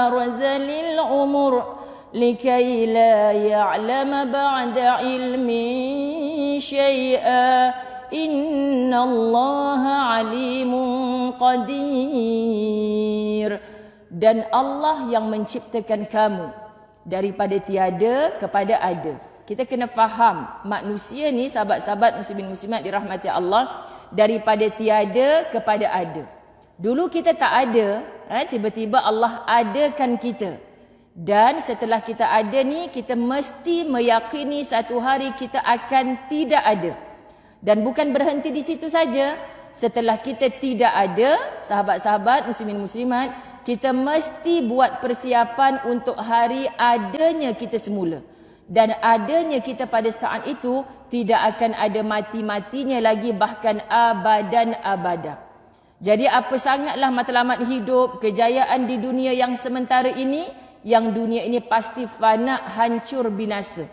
أرذل العمر لكي لا يعلم بعد علم شيئا إن الله عليم قدير. Dan Allah yang menciptakan kamu daripada tiada kepada ada. Kita kena faham manusia ni, sahabat-sahabat muslimin muslimat dirahmati Allah, daripada tiada kepada ada. Dulu kita tak ada, tiba-tiba Allah adakan kita. Dan setelah kita ada ni, kita mesti meyakini satu hari kita akan tidak ada. Dan bukan berhenti di situ saja. Setelah kita tidak ada, sahabat-sahabat muslimin muslimat, kita mesti buat persiapan untuk hari adanya kita semula. Dan adanya kita pada saat itu tidak akan ada mati-matinya lagi, bahkan abadan abada. Jadi apa sangatlah matlamat hidup, kejayaan di dunia yang sementara ini, yang dunia ini pasti fana, hancur, binasa.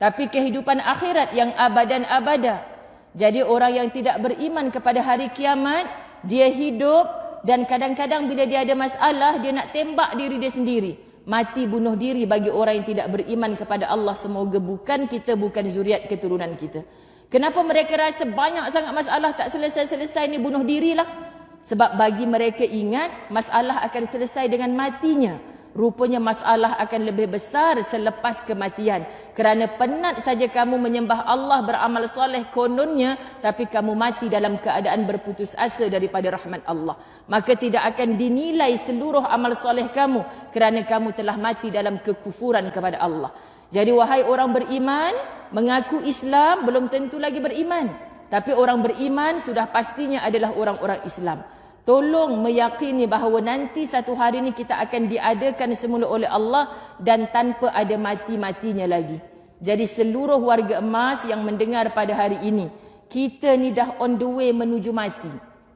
Tapi kehidupan akhirat yang abadan abada. Jadi orang yang tidak beriman kepada hari kiamat, dia hidup dan kadang-kadang bila dia ada masalah, dia nak tembak diri dia sendiri. Mati bunuh diri bagi orang yang tidak beriman kepada Allah. Semoga bukan kita, bukan zuriat keturunan kita. Kenapa mereka rasa banyak sangat masalah tak selesai-selesai ni, bunuh dirilah? Sebab bagi mereka ingat masalah akan selesai dengan matinya. Rupanya masalah akan lebih besar selepas kematian. Kerana penat saja kamu menyembah Allah, beramal soleh kononnya, tapi kamu mati dalam keadaan berputus asa daripada rahmat Allah. Maka tidak akan dinilai seluruh amal soleh kamu, kerana kamu telah mati dalam kekufuran kepada Allah. Jadi wahai orang beriman, mengaku Islam belum tentu lagi beriman. Tapi orang beriman sudah pastinya adalah orang-orang Islam. Tolong meyakini bahawa nanti satu hari ni kita akan diadakan semula oleh Allah dan tanpa ada mati-matinya lagi. Jadi seluruh warga emas yang mendengar pada hari ini, kita ni dah on the way menuju mati.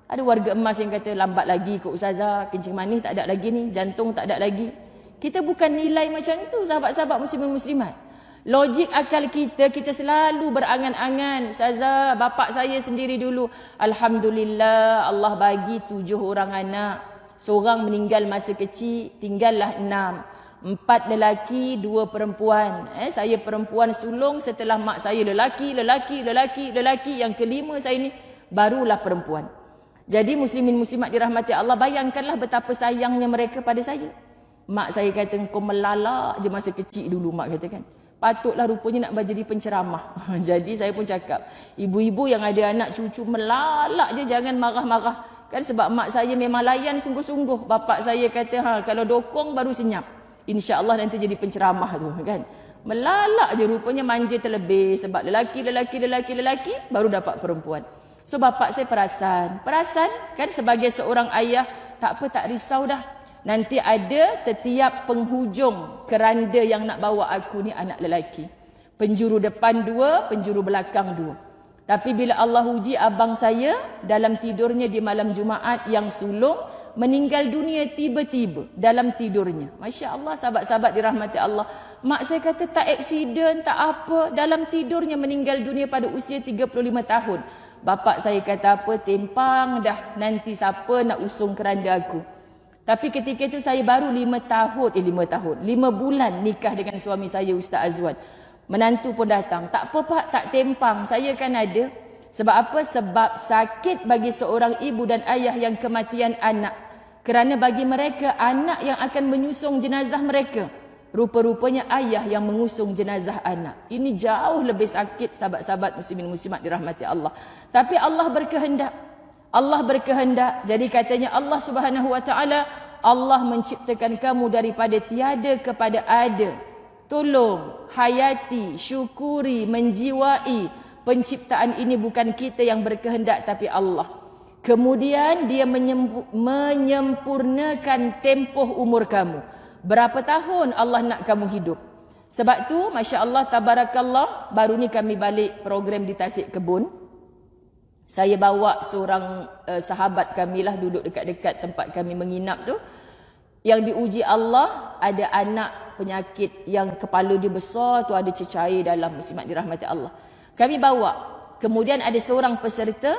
Ada warga emas yang kata lambat lagi kot Ustazah, kencing manis tak ada lagi ni, jantung tak ada lagi. Kita bukan nilai macam tu sahabat-sahabat muslimin muslimat. Logik akal kita selalu berangan-angan. Ustazah, bapak saya sendiri dulu, alhamdulillah Allah bagi 7 orang anak. Seorang meninggal masa kecil, tinggallah 6. 4 lelaki, 2 perempuan. Saya perempuan sulung setelah mak saya lelaki. Yang kelima saya ni barulah perempuan. Jadi muslimin muslimat dirahmati Allah, bayangkanlah betapa sayangnya mereka pada saya. Mak saya kata, kau melalak je masa kecil dulu, mak kata kan. Patutlah rupanya nak jadi penceramah. Jadi saya pun cakap, ibu-ibu yang ada anak cucu melalak je, jangan marah-marah. Kan sebab mak saya memang layan sungguh-sungguh. Bapak saya kata, kalau dokong baru senyap. InsyaAllah nanti jadi penceramah tu kan. Melalak je rupanya, manja terlebih. Sebab lelaki baru dapat perempuan. So bapak saya perasan kan sebagai seorang ayah, tak apa, tak risau dah. Nanti ada setiap penghujung keranda yang nak bawa aku ni anak lelaki. Penjuru depan 2, penjuru belakang 2. Tapi bila Allah uji abang saya dalam tidurnya di malam Jumaat yang sulung, meninggal dunia tiba-tiba dalam tidurnya. Masya Allah, sahabat-sahabat dirahmati Allah. Mak saya kata tak aksiden, tak apa, dalam tidurnya meninggal dunia pada usia 35 tahun. Bapak saya kata apa, tempang dah, nanti siapa nak usung keranda aku. Tapi ketika itu saya baru 5 bulan nikah dengan suami saya, Ustaz Azwan. Menantu pun datang. Tak apa pak, tak tempang, saya kan ada. Sebab apa? Sebab sakit bagi seorang ibu dan ayah yang kematian anak. Kerana bagi mereka, anak yang akan menyusung jenazah mereka. Rupa-rupanya ayah yang mengusung jenazah anak. Ini jauh lebih sakit, sahabat-sahabat muslimin muslimat dirahmati Allah. Tapi Allah berkehendak. Jadi katanya Allah Subhanahu wa taala, Allah menciptakan kamu daripada tiada kepada ada. Tolong hayati, syukuri, menjiwai penciptaan ini bukan kita yang berkehendak tapi Allah. Kemudian dia menyempurnakan tempoh umur kamu. Berapa tahun Allah nak kamu hidup. Sebab tu masya-Allah tabarakallah, baru ni kami balik program di Tasik Kebun. Saya bawa seorang sahabat kami lah, duduk dekat-dekat tempat kami menginap tu. Yang diuji Allah, ada anak penyakit yang kepala dia besar tu, ada cecair dalam, muslimat dirahmati Allah. Kami bawa. Kemudian ada seorang peserta,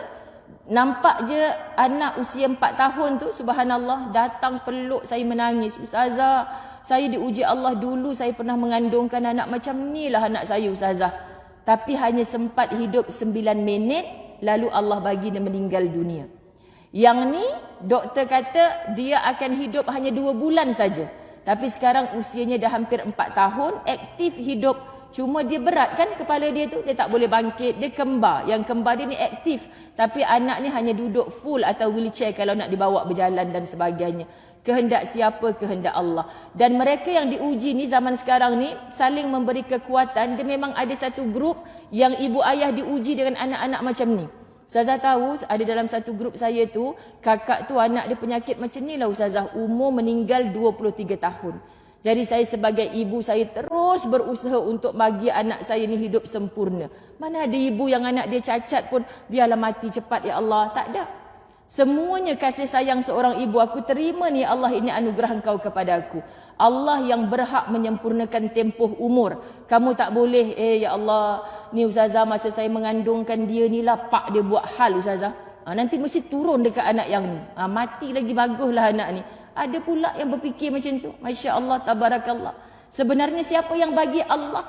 nampak je anak usia 4 tahun tu, subhanallah, datang peluk saya menangis. Ustazah, saya diuji Allah dulu, saya pernah mengandungkan anak macam ni lah anak saya Ustazah. Tapi hanya sempat hidup 9 minit, lalu Allah bagi dia meninggal dunia. Yang ni doktor kata dia akan hidup hanya 2 bulan saja. Tapi sekarang usianya dah hampir 4 tahun, aktif hidup. Cuma dia berat kan kepala dia tu, dia tak boleh bangkit, dia kembar. Yang kembar dia ni aktif, tapi anak ni hanya duduk full atau wheelchair kalau nak dibawa berjalan dan sebagainya. Kehendak siapa? Kehendak Allah. Dan mereka yang diuji ni zaman sekarang ni saling memberi kekuatan. Dia memang ada satu grup yang ibu ayah diuji dengan anak-anak macam ni. Ustazah tahu ada dalam satu grup saya tu, kakak tu anak dia penyakit macam ni lah Ustazah, umur meninggal 23 tahun. Jadi saya sebagai ibu, saya terus berusaha untuk bagi anak saya ni hidup sempurna. Mana ada ibu yang anak dia cacat pun, biarlah mati cepat ya Allah. Tak ada. Semuanya kasih sayang seorang ibu. Aku terima ni Allah, ini anugerah engkau kepada aku. Allah yang berhak menyempurnakan tempoh umur. Kamu tak boleh, ya Allah, ni Ustazah masa saya mengandungkan dia ni lah, pak dia buat hal Ustazah. Nanti mesti turun dekat anak yang ni. Mati lagi baguslah anak ni. Ada pula yang berfikir macam tu. Masya Allah, tabarakallah. Sebenarnya siapa yang bagi Allah?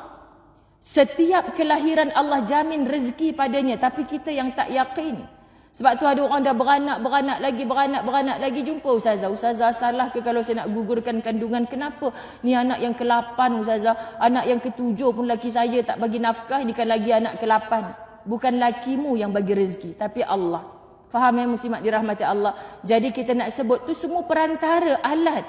Setiap kelahiran Allah jamin rezeki padanya. Tapi kita yang tak yakin. Sebab tu ada orang dah beranak lagi. Jumpa Ustazah. Ustazah salah ke kalau saya nak gugurkan kandungan? Kenapa? Ni anak yang ke-8 Ustazah. Anak yang ke-7 pun laki saya tak bagi nafkah. Ini kan lagi anak ke-8. Bukan lakimu yang bagi rezeki. Tapi Allah. Faham ya muslimat dirahmati Allah? Jadi kita nak sebut tu semua perantara alat.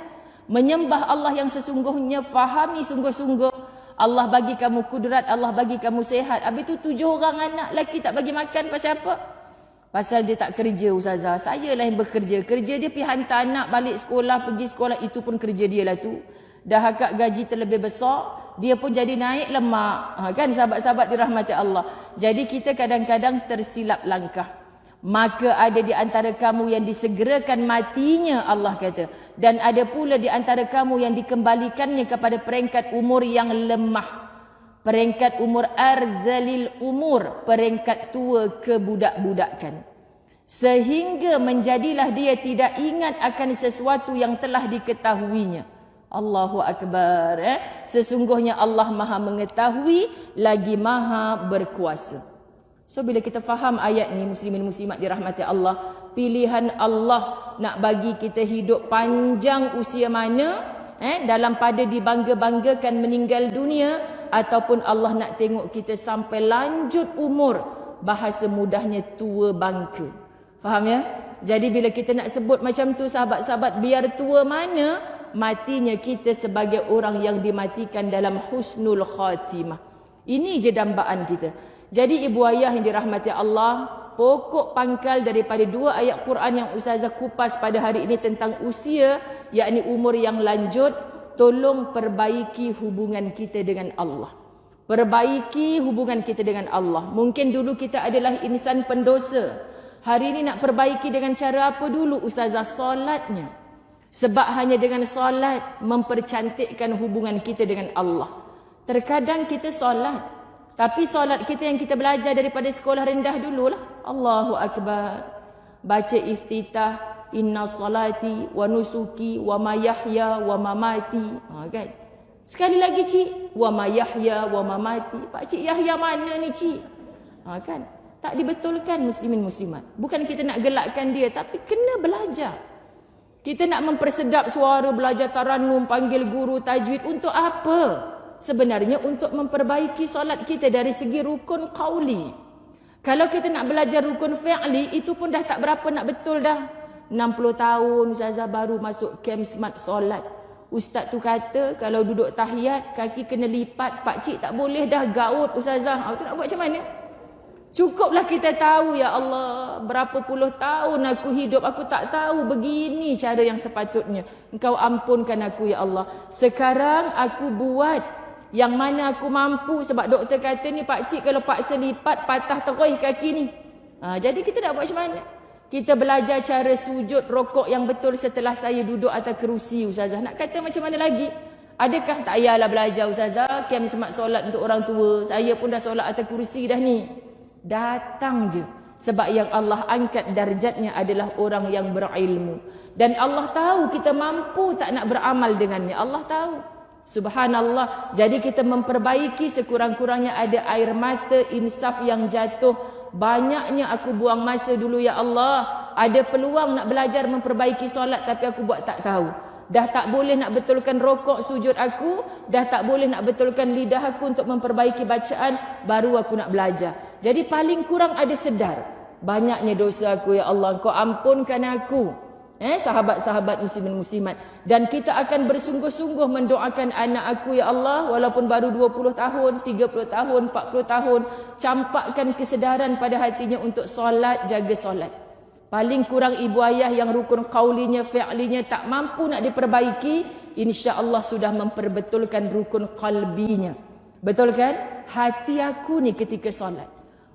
Menyembah Allah yang sesungguhnya. Fahami sungguh-sungguh. Allah bagi kamu kudrat. Allah bagi kamu sehat. Habis tu 7 orang anak laki tak bagi makan. Pasal apa? Pasal dia tak kerja Ustazah. Saya lah yang bekerja. Kerja dia pergi hantar anak balik sekolah. Pergi sekolah. Itu pun kerja dia lah tu. Dah agak gaji terlebih besar. Dia pun jadi naik lemak. Kan sahabat-sahabat dirahmati Allah. Jadi kita kadang-kadang tersilap langkah. Maka ada di antara kamu yang disegerakan matinya Allah kata. Dan ada pula di antara kamu yang dikembalikannya kepada peringkat umur yang lemah. Peringkat umur arzalil umur. Peringkat tua kebudak-budakan. Sehingga menjadilah dia tidak ingat akan sesuatu yang telah diketahuinya. Allahu Akbar. Sesungguhnya Allah maha mengetahui lagi maha berkuasa. So bila kita faham ayat ni muslimin muslimat dirahmati Allah, pilihan Allah nak bagi kita hidup panjang usia mana, dalam pada dibangga-banggakan meninggal dunia, ataupun Allah nak tengok kita sampai lanjut umur, bahasa mudahnya tua bangka. Faham ya? Jadi bila kita nak sebut macam tu sahabat-sahabat, biar tua mana, matinya kita sebagai orang yang dimatikan dalam husnul khatimah. Ini je dambaan kita. Jadi ibu ayah yang dirahmati Allah, pokok pangkal daripada 2 ayat Quran yang Ustazah kupas pada hari ini tentang usia, yakni umur yang lanjut, tolong perbaiki hubungan kita dengan Allah. Perbaiki hubungan kita dengan Allah. Mungkin dulu kita adalah insan pendosa. Hari ini nak perbaiki dengan cara apa dulu Ustazah? Solatnya. Sebab hanya dengan solat mempercantikkan hubungan kita dengan Allah. Terkadang kita solat, tapi solat kita yang kita belajar daripada sekolah rendah dululah. Allahu Akbar. Baca iftitah, inna salati wa nusuki wa ma yahya wa mamati. Kan? Sekali lagi cik, wa ma yahya wa mamati. Pak cik Yahya mana ni cik? Kan? Tak dibetulkan muslimin muslimat. Bukan kita nak gelakkan dia, tapi kena belajar. Kita nak mempersedap suara, belajar tarannum, panggil guru tajwid untuk apa? Sebenarnya untuk memperbaiki solat kita dari segi rukun qauli. Kalau kita nak belajar rukun fi'li, itu pun dah tak berapa nak betul dah. 60 tahun Ustazah baru masuk camp smart solat. Ustaz tu kata kalau duduk tahiyat, kaki kena lipat. Pakcik tak boleh dah gaut Ustazah. Tu nak buat macam mana? Cukuplah kita tahu ya Allah, berapa puluh tahun aku hidup, aku tak tahu begini cara yang sepatutnya. Engkau ampunkan aku ya Allah. Sekarang aku buat yang mana aku mampu, sebab doktor kata ni pakcik kalau paksa lipat patah terus kaki ni. Jadi kita nak buat macam mana? Kita belajar cara sujud rokok yang betul setelah saya duduk atas kerusi Ustazah. Nak kata macam mana lagi? Adakah tak payahlah belajar Ustazah? Kem semak solat untuk orang tua. Saya pun dah solat atas kerusi dah ni. Datang je. Sebab yang Allah angkat darjatnya adalah orang yang berilmu. Dan Allah tahu kita mampu tak nak beramal dengannya. Allah tahu. Subhanallah. Jadi kita memperbaiki sekurang-kurangnya ada air mata, insaf yang jatuh. Banyaknya aku buang masa dulu ya Allah. Ada peluang nak belajar memperbaiki solat tapi aku buat tak tahu. Dah tak boleh nak betulkan rokok sujud aku. Dah tak boleh nak betulkan lidah aku untuk memperbaiki bacaan. Baru aku nak belajar. Jadi paling kurang ada sedar. Banyaknya dosa aku ya Allah. Kau ampunkan aku. Sahabat-sahabat muslimin muslimat. Dan kita akan bersungguh-sungguh mendoakan anak aku ya Allah. Walaupun baru 20 tahun, 30 tahun, 40 tahun. Campakkan kesedaran pada hatinya untuk solat, jaga solat. Paling kurang ibu ayah yang rukun qaulinya, fi'linya tak mampu nak diperbaiki. InsyaAllah sudah memperbetulkan rukun qalbinya. Betul kan? Hati aku ni ketika solat.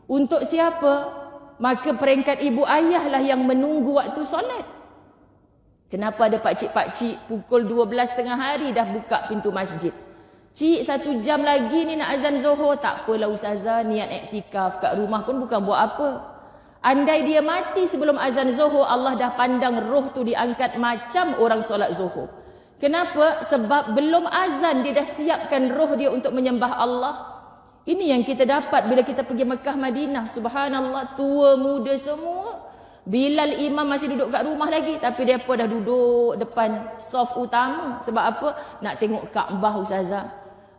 Untuk siapa? Maka peringkat ibu ayah lah yang menunggu waktu solat. Kenapa ada pakcik-pakcik pukul 12 tengah hari dah buka pintu masjid? Cik 1 jam lagi ni nak azan Zuhur. Tak apalah Ustazah, niat iktikaf kat rumah pun bukan buat apa. Andai dia mati sebelum azan Zuhur, Allah dah pandang roh tu diangkat macam orang solat Zuhur. Kenapa? Sebab belum azan dia dah siapkan roh dia untuk menyembah Allah. Ini yang kita dapat bila kita pergi Mekah Madinah. Subhanallah, tua muda semua. Bilal imam masih duduk kat rumah lagi, tapi depa dah duduk depan sof utama. Sebab apa? Nak tengok Kaabah ustazah.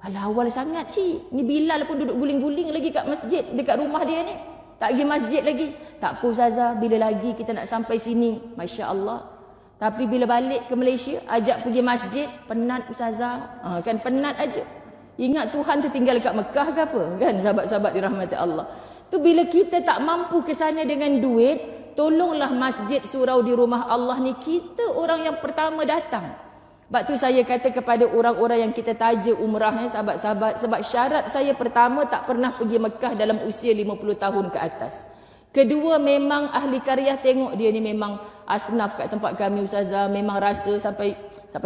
Alah, awal sangat cik. Ni Bilal pun duduk guling-guling lagi kat masjid dekat rumah dia ni. Tak pergi masjid lagi. Tak apa ustazah, bila lagi kita nak sampai sini? Masya-Allah. Tapi bila balik ke Malaysia, ajak pergi masjid, penat ustazah. Kan penat aja. Ingat Tuhan tertinggal kat Mekah ke apa? Kan sahabat-sahabat dirahmati Allah. Tu bila kita tak mampu ke sana dengan duit, tolonglah masjid surau di rumah Allah ni, kita orang yang pertama datang. Sebab tu saya kata kepada orang-orang yang kita taja umrah ni, sahabat-sahabat, sebab syarat saya pertama tak pernah pergi Mekah dalam usia 50 tahun ke atas. Kedua, memang ahli karyah tengok dia ni memang asnaf kat tempat kami ustazah, memang rasa sampai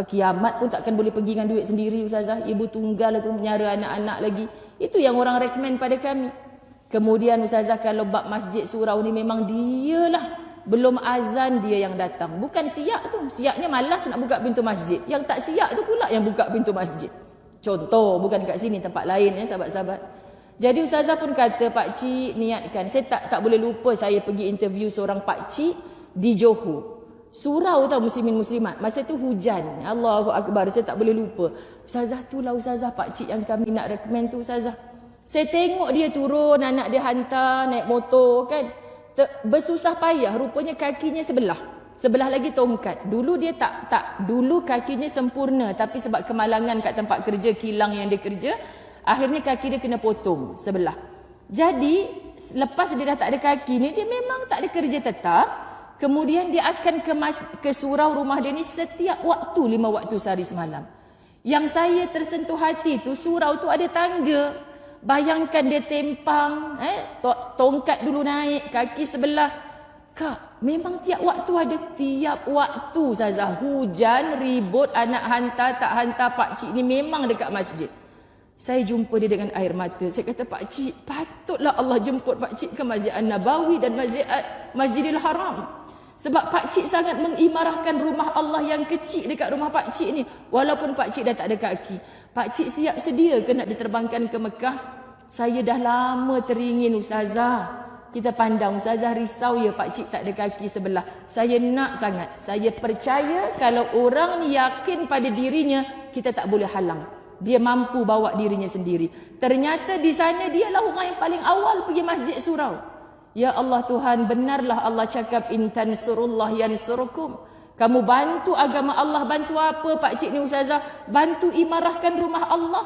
kiamat pun takkan boleh pergi dengan duit sendiri ustazah. Ibu tunggal tu menyara anak-anak lagi. Itu yang orang recommend pada kami. Kemudian ustazah, kalau bab masjid surau ni memang dialah belum azan dia yang datang. Bukan siap tu. Siapnya malas nak buka pintu masjid. Yang tak siap tu pula yang buka pintu masjid. Contoh, bukan kat sini, tempat lain ya sahabat-sahabat. Jadi ustazah pun kata, Pak Cik niatkan. Saya tak boleh lupa saya pergi interview seorang Pak Cik di Johor. Surau tau muslimin muslimat. Masa tu hujan. Allahu Akbar, saya tak boleh lupa. Ustazah tu lah ustazah Pak Cik yang kami nak recommend tu ustazah. Saya tengok dia turun, anak dia hantar naik motor kan. Bersusah payah, rupanya kakinya sebelah lagi tongkat. Dulu dia dulu kakinya sempurna, tapi sebab kemalangan kat tempat kerja, kilang yang dia kerja, akhirnya kaki dia kena potong sebelah. Jadi lepas dia dah tak ada kaki ni, dia memang tak ada kerja tetap. Kemudian dia akan ke surau rumah dia ni setiap waktu, 5 waktu sehari semalam. Yang saya tersentuh hati tu, surau tu ada tangga. Bayangkan dia tempang, tongkat dulu naik, kaki sebelah. Kak, memang tiap waktu ada, tiap waktu Zazah. Hujan, ribut, anak hantar, tak hantar, Pak Cik ni memang dekat masjid. Saya jumpa dia dengan air mata. Saya kata, Pak Cik, patutlah Allah jemput Pak Cik ke Masjid An-Nabawi dan Masjidil Haram. Sebab Pak Cik sangat mengimarahkan rumah Allah yang kecil dekat rumah Pak Cik ni. Walaupun Pak Cik dah tak ada kaki. Pak Cik siap sedia ke nak diterbangkan ke Mekah? Saya dah lama teringin ustazah. Kita pandang ustazah risau ya Pak Cik tak ada kaki sebelah. Saya nak sangat. Saya percaya kalau orang ni yakin pada dirinya, kita tak boleh halang. Dia mampu bawa dirinya sendiri. Ternyata di sana dialah orang yang paling awal pergi masjid surau. Ya Allah Tuhan, benarlah Allah cakap in tansurullah yansurukum. Kamu bantu agama Allah, bantu apa Pak Cik ni ustazah? Bantu imarahkan rumah Allah.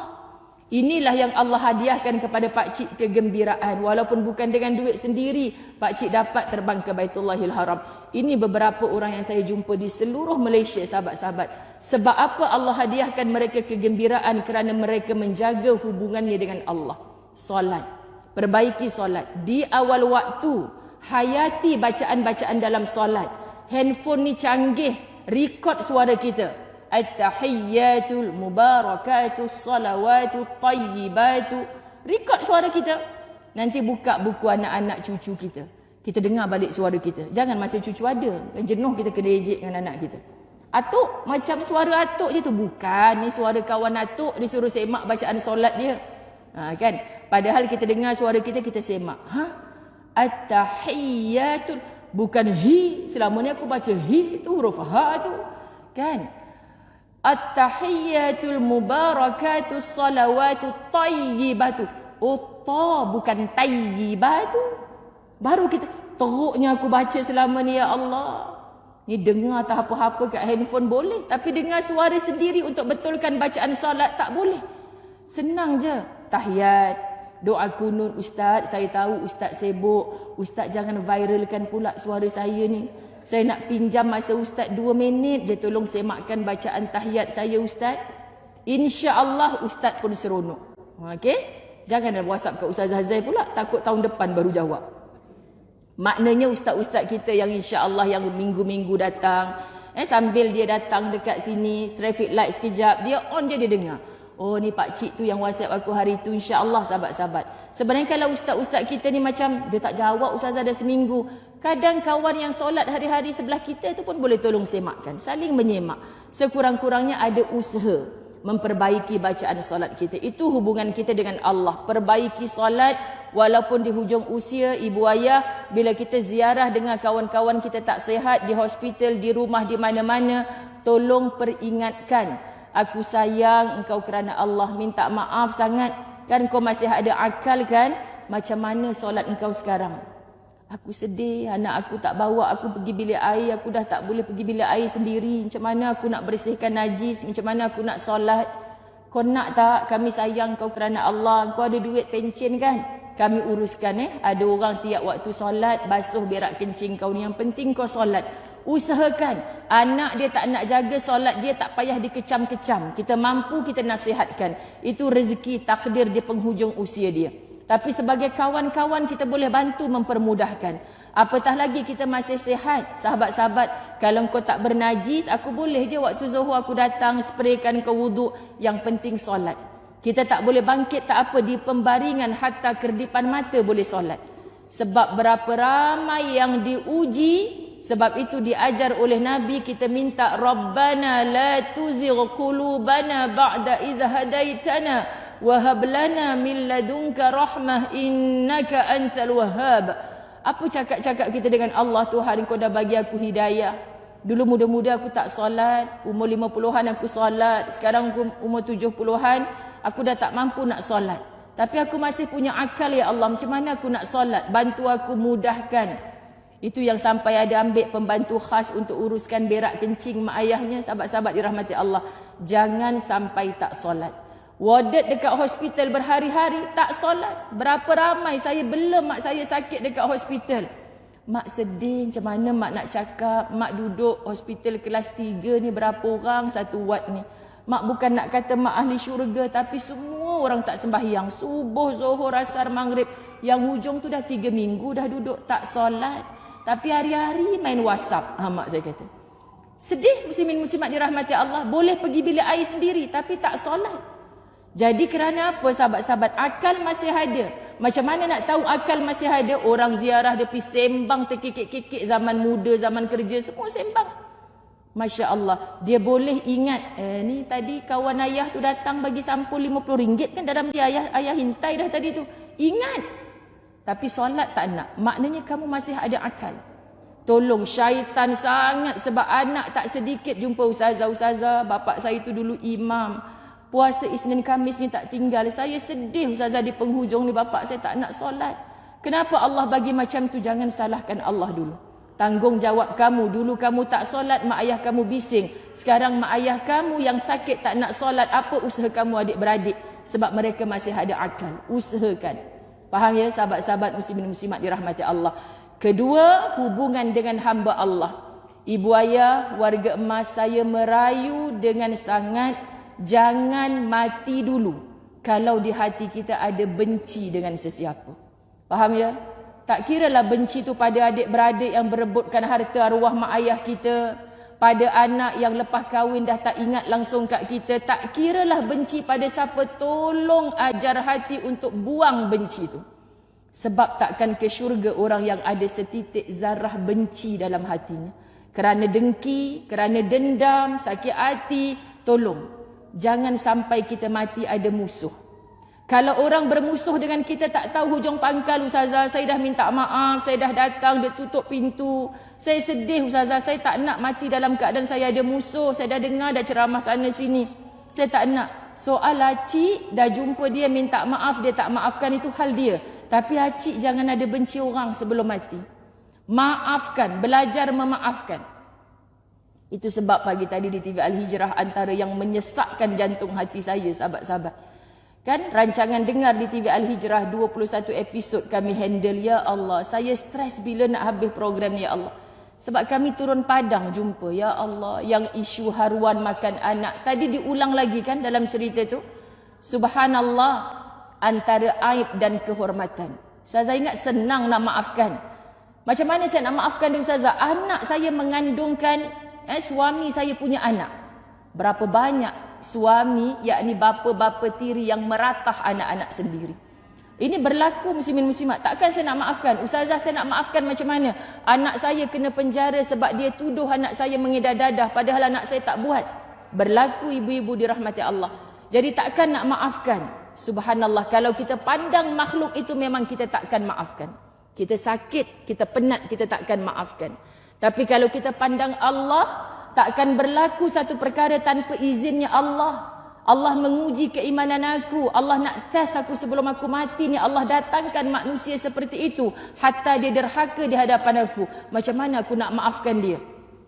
Inilah yang Allah hadiahkan kepada Pak Cik kegembiraan. Walaupun bukan dengan duit sendiri, Pak Cik dapat terbang ke Baitullahil Haram. Ini beberapa orang yang saya jumpa di seluruh Malaysia sahabat-sahabat. Sebab apa Allah hadiahkan mereka kegembiraan? Kerana mereka menjaga hubungannya dengan Allah. Solat. Perbaiki solat. Di awal waktu, hayati bacaan-bacaan dalam solat. Handphone ni canggih, record suara kita. At-tahiyyatul mubarakatus salawatut tayyibatu. Record suara kita. Nanti buka buku anak-anak cucu kita. Kita dengar balik suara kita. Jangan masa cucu ada, jenuh kita kena ejek dengan anak kita. Atuk, macam suara atuk je tu. Bukan, ni suara kawan atuk, dia suruh semak bacaan solat dia. Kan? Padahal kita dengar suara kita, kita semak. At-tahiyyatul, bukan hi. Selama ni aku baca hi tu, huruf ha tu. Kan? At-tahiyyatul mubarakatus salawatut tayyibatu. Oh, ta, bukan tayyibatu. Baru kita, teruknya aku baca selama ni ya Allah. Ni dengar tak apa-apa kat handphone boleh. Tapi dengar suara sendiri untuk betulkan bacaan salat tak boleh. Senang je. Tahiyat, doa kunut. Ustaz, saya tahu Ustaz sibuk. Ustaz jangan viralkan pula suara saya ni. Saya nak pinjam masa Ustaz 2 minit je. Tolong semakkan bacaan tahiyat saya Ustaz. InsyaAllah Ustaz pun seronok. Okey? Jangan WhatsApp ke Ustaz Zai pula. Takut tahun depan baru jawab. Maknanya ustaz-ustaz kita yang insya-Allah yang minggu-minggu datang, sambil dia datang dekat sini, traffic light sekejap, dia on je dia dengar. Oh ni Pak Cik tu yang WhatsApp aku hari tu, insya-Allah sahabat-sahabat. Sebenarnya kalau ustaz-ustaz kita ni macam dia tak jawab ustazah dah seminggu. Kadang kawan yang solat hari-hari sebelah kita tu pun boleh tolong semakkan, saling menyemak. Sekurang-kurangnya ada usaha memperbaiki bacaan solat kita. Itu hubungan kita dengan Allah. Perbaiki solat walaupun di hujung usia ibu ayah, bila kita ziarah dengan kawan-kawan kita tak sihat di hospital, di rumah, di mana-mana, tolong peringatkan, aku sayang engkau kerana Allah, minta maaf sangat kan kau masih ada akal kan, macam mana solat engkau sekarang? Aku sedih, anak aku tak bawa aku pergi bilik air, aku dah tak boleh pergi bilik air sendiri. Macam mana aku nak bersihkan najis, macam mana aku nak solat? Kau nak tak kami sayang kau kerana Allah? Kau ada duit pencen kan? Kami uruskan Ada orang tiap waktu solat basuh berak kencing kau ni, yang penting kau solat. Usahakan anak dia tak nak jaga solat dia, tak payah dikecam-kecam. Kita mampu, kita nasihatkan. Itu rezeki takdir di penghujung usia dia. Tapi sebagai kawan-kawan kita boleh bantu mempermudahkan. Apatah lagi kita masih sihat. Sahabat-sahabat, kalau kau tak bernajis, aku boleh je waktu Zuhur aku datang spraykan kau wuduk. Yang penting solat. Kita tak boleh bangkit tak apa, di pembaringan hatta kerdipan mata boleh solat. Sebab berapa ramai yang diuji. Sebab itu diajar oleh Nabi, kita minta Rabbana la tuzigh qulubana ba'da idh hadaitana wa hab lana min ladunka rahmah innaka antal wahhab. Apa cakap-cakap kita dengan Allah? Tuhan, kau dah bagi aku hidayah. Dulu muda-muda aku tak solat, umur 50-an aku solat, sekarang aku umur 70-an aku dah tak mampu nak solat. Tapi aku masih punya akal ya Allah, macam mana aku nak solat? Bantu aku, mudahkan. Itu yang sampai ada ambil pembantu khas untuk uruskan berak kencing mak ayahnya. Sahabat-sahabat dirahmati Allah, jangan sampai tak solat. Warded dekat hospital berhari-hari tak solat. Berapa ramai saya belum mak saya sakit dekat hospital. Mak sedih, macam mana mak nak cakap? Mak duduk hospital kelas 3 ni, berapa orang satu ward ni. Mak bukan nak kata mak ahli syurga, tapi semua orang tak sembahyang. Subuh, Zuhur, Asar, Maghrib. Yang hujung tu dah 3 minggu dah duduk tak solat. Tapi hari-hari main WhatsApp. Mak saya kata. Sedih muslimin muslimat dirahmati Allah. Boleh pergi bilik air sendiri tapi tak solat. Jadi kerana apa sahabat-sahabat? Akal masih ada. Macam mana nak tahu akal masih ada? Orang ziarah dia pergi sembang terkikik-kikik, zaman muda, zaman kerja, semua sembang. Masya Allah. Dia boleh ingat. Ni tadi kawan ayah tu datang bagi sampul RM50 kan dalam dia. Ayah hintai dah tadi tu. Ingat. Tapi solat tak nak. Maknanya kamu masih ada akal. Tolong, syaitan sangat. Sebab anak tak sedikit jumpa ustazah-ustazah. Bapak saya tu dulu imam. Puasa Isnin Khamis ni tak tinggal. Saya sedih ustazah di penghujung ni. Bapak saya tak nak solat. Kenapa Allah bagi macam tu? Jangan salahkan Allah dulu. Tanggungjawab kamu. Dulu kamu tak solat, mak ayah kamu bising. Sekarang mak ayah kamu yang sakit tak nak solat. Apa usaha kamu adik-beradik? Sebab mereka masih ada akal. Usahakan. Faham ya sahabat-sahabat muslimin muslimat dirahmati Allah. Kedua, hubungan dengan hamba Allah. Ibu ayah, warga emas, saya merayu dengan sangat, jangan mati dulu kalau di hati kita ada benci dengan sesiapa. Faham ya? Tak kiralah benci tu pada adik-beradik yang berebutkan harta arwah mak ayah kita, pada anak yang lepas kahwin dah tak ingat langsung kat kita. Tak kiralah benci pada siapa, tolong ajar hati untuk buang benci tu. Sebab takkan ke syurga orang yang ada setitik zarah benci dalam hatinya. Kerana dengki, kerana dendam, sakit hati, tolong. Jangan sampai kita mati ada musuh. Kalau orang bermusuh dengan kita tak tahu hujung pangkal, ustazah, saya dah minta maaf, saya dah datang, dia tutup pintu. Saya sedih ustazah, saya tak nak mati dalam keadaan saya ada musuh. Saya dah dengar dah ceramah sana sini. Saya tak nak. Soal acik, dah jumpa dia minta maaf, dia tak maafkan, itu hal dia. Tapi acik jangan ada benci orang sebelum mati. Maafkan, belajar memaafkan. Itu sebab pagi tadi di TV Al-Hijrah antara yang menyesakkan jantung hati saya, sahabat-sahabat. Kan rancangan dengar di TV Al-Hijrah 21 episod kami handle. Ya Allah, saya stres bila nak habis program ya Allah. Sebab kami turun padang jumpa ya Allah yang isu haruan makan anak. Tadi diulang lagi kan dalam cerita tu. Subhanallah, antara aib dan kehormatan. Ustazah ingat senang nak maafkan. Macam mana saya nak maafkan dia ustazah? Anak saya mengandungkan suami saya punya anak. Berapa banyak suami, yakni bapa-bapa tiri yang meratah anak-anak sendiri. Ini berlaku muslimin muslimat. Takkan saya nak maafkan? Ustazah, saya nak maafkan macam mana? Anak saya kena penjara sebab dia tuduh anak saya mengedar dadah padahal anak saya tak buat. Berlaku ibu-ibu dirahmati Allah. Jadi takkan nak maafkan. Subhanallah, kalau kita pandang makhluk itu memang kita takkan maafkan. Kita sakit, kita penat, kita takkan maafkan. Tapi kalau kita pandang Allah, takkan berlaku satu perkara tanpa izinnya Allah. Allah menguji keimanan aku. Allah nak test aku sebelum aku mati ni. Allah datangkan manusia seperti itu. Hatta dia derhaka di hadapan aku. Macam mana aku nak maafkan dia?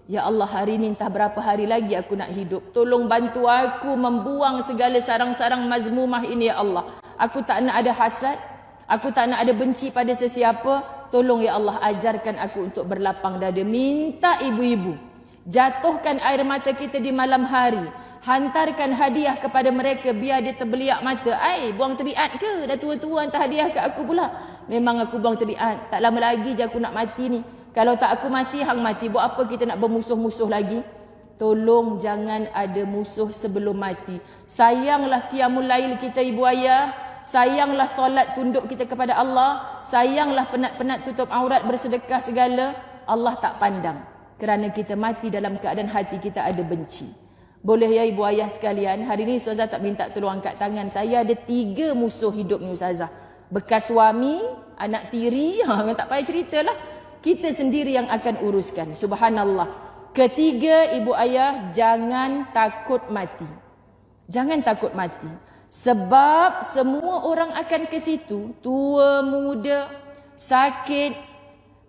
Ya Allah, hari ni entah berapa hari lagi aku nak hidup. Tolong bantu aku membuang segala sarang-sarang mazmumah ini ya Allah. Aku tak nak ada hasad. Aku tak nak ada benci pada sesiapa. Tolong ya Allah, ajarkan aku untuk berlapang dada. Minta ibu-ibu. Jatuhkan air mata kita di malam hari. Hantarkan hadiah kepada mereka biar dia terbeliak mata. Buang tebiat ke? Dah tua-tua hantar hadiah ke aku pula. Memang aku buang tebiat. Tak lama lagi je aku nak mati ni. Kalau tak aku mati, hang mati. Buat apa kita nak bermusuh-musuh lagi? Tolong jangan ada musuh sebelum mati. Sayanglah qiyamul lail kita ibu ayah. Sayanglah solat tunduk kita kepada Allah. Sayanglah penat-penat tutup aurat bersedekah segala. Allah tak pandang. Kerana kita mati dalam keadaan hati kita ada benci. Boleh ya ibu ayah sekalian, hari ni Ustazah tak minta tolong angkat tangan. Saya ada 3 musuh hidup ni Ustazah. Bekas suami, anak tiri, tak payah ceritalah. Kita sendiri yang akan uruskan. Subhanallah. Ketiga ibu ayah, jangan takut mati. Jangan takut mati. Sebab semua orang akan ke situ. Tua, muda, sakit.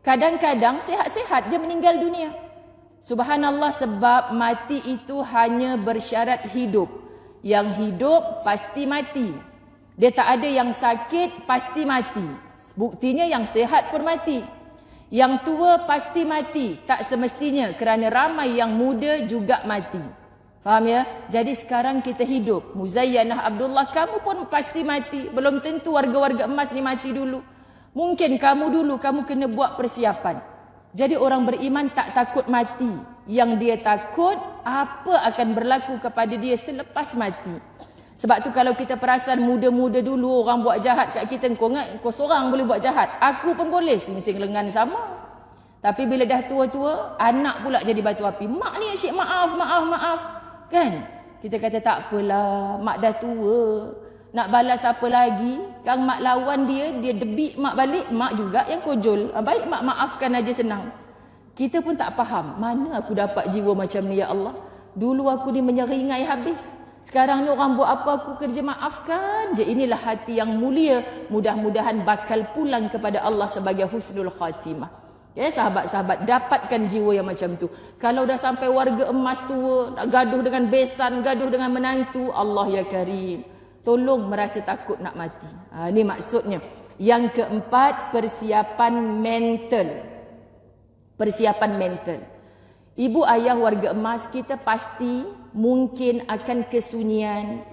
Kadang-kadang sehat-sehat je meninggal dunia. Subhanallah, sebab mati itu hanya bersyarat hidup. Yang hidup pasti mati. Dia tak ada yang sakit pasti mati. Buktinya yang sehat pun mati. Yang tua pasti mati. Tak semestinya kerana ramai yang muda juga mati. Faham ya? Jadi sekarang kita hidup. Muzayyanah Abdullah, kamu pun pasti mati. Belum tentu warga-warga emas ni mati dulu. Mungkin kamu dulu, kamu kena buat persiapan. Jadi orang beriman tak takut mati. Yang dia takut apa akan berlaku kepada dia selepas mati. Sebab tu kalau kita perasan muda-muda dulu orang buat jahat kat kita, kau seorang boleh buat jahat. Aku pun boleh sing-sing lengan sama. Tapi bila dah tua-tua, anak pula jadi batu api. Mak ni asyik maaf. Kan? Kita kata tak apalah, mak dah tua. Nak balas apa lagi? Kang mak lawan dia debik mak balik, mak juga yang kojol. Baik mak maafkan aja senang. Kita pun tak faham, mana aku dapat jiwa macam ni ya Allah? Dulu aku ni menyeringai habis. Sekarang ni orang buat apa aku kerja maafkan je. Inilah hati yang mulia. Mudah-mudahan bakal pulang kepada Allah sebagai husnul khatimah. Ya sahabat-sahabat, dapatkan jiwa yang macam tu. Kalau dah sampai warga emas tua, nak gaduh dengan besan, gaduh dengan menantu, Allah ya Karim. Tolong merasa takut nak mati. Ini maksudnya. Yang keempat, persiapan mental. Persiapan mental. Ibu ayah warga emas, kita pasti mungkin akan kesunyian.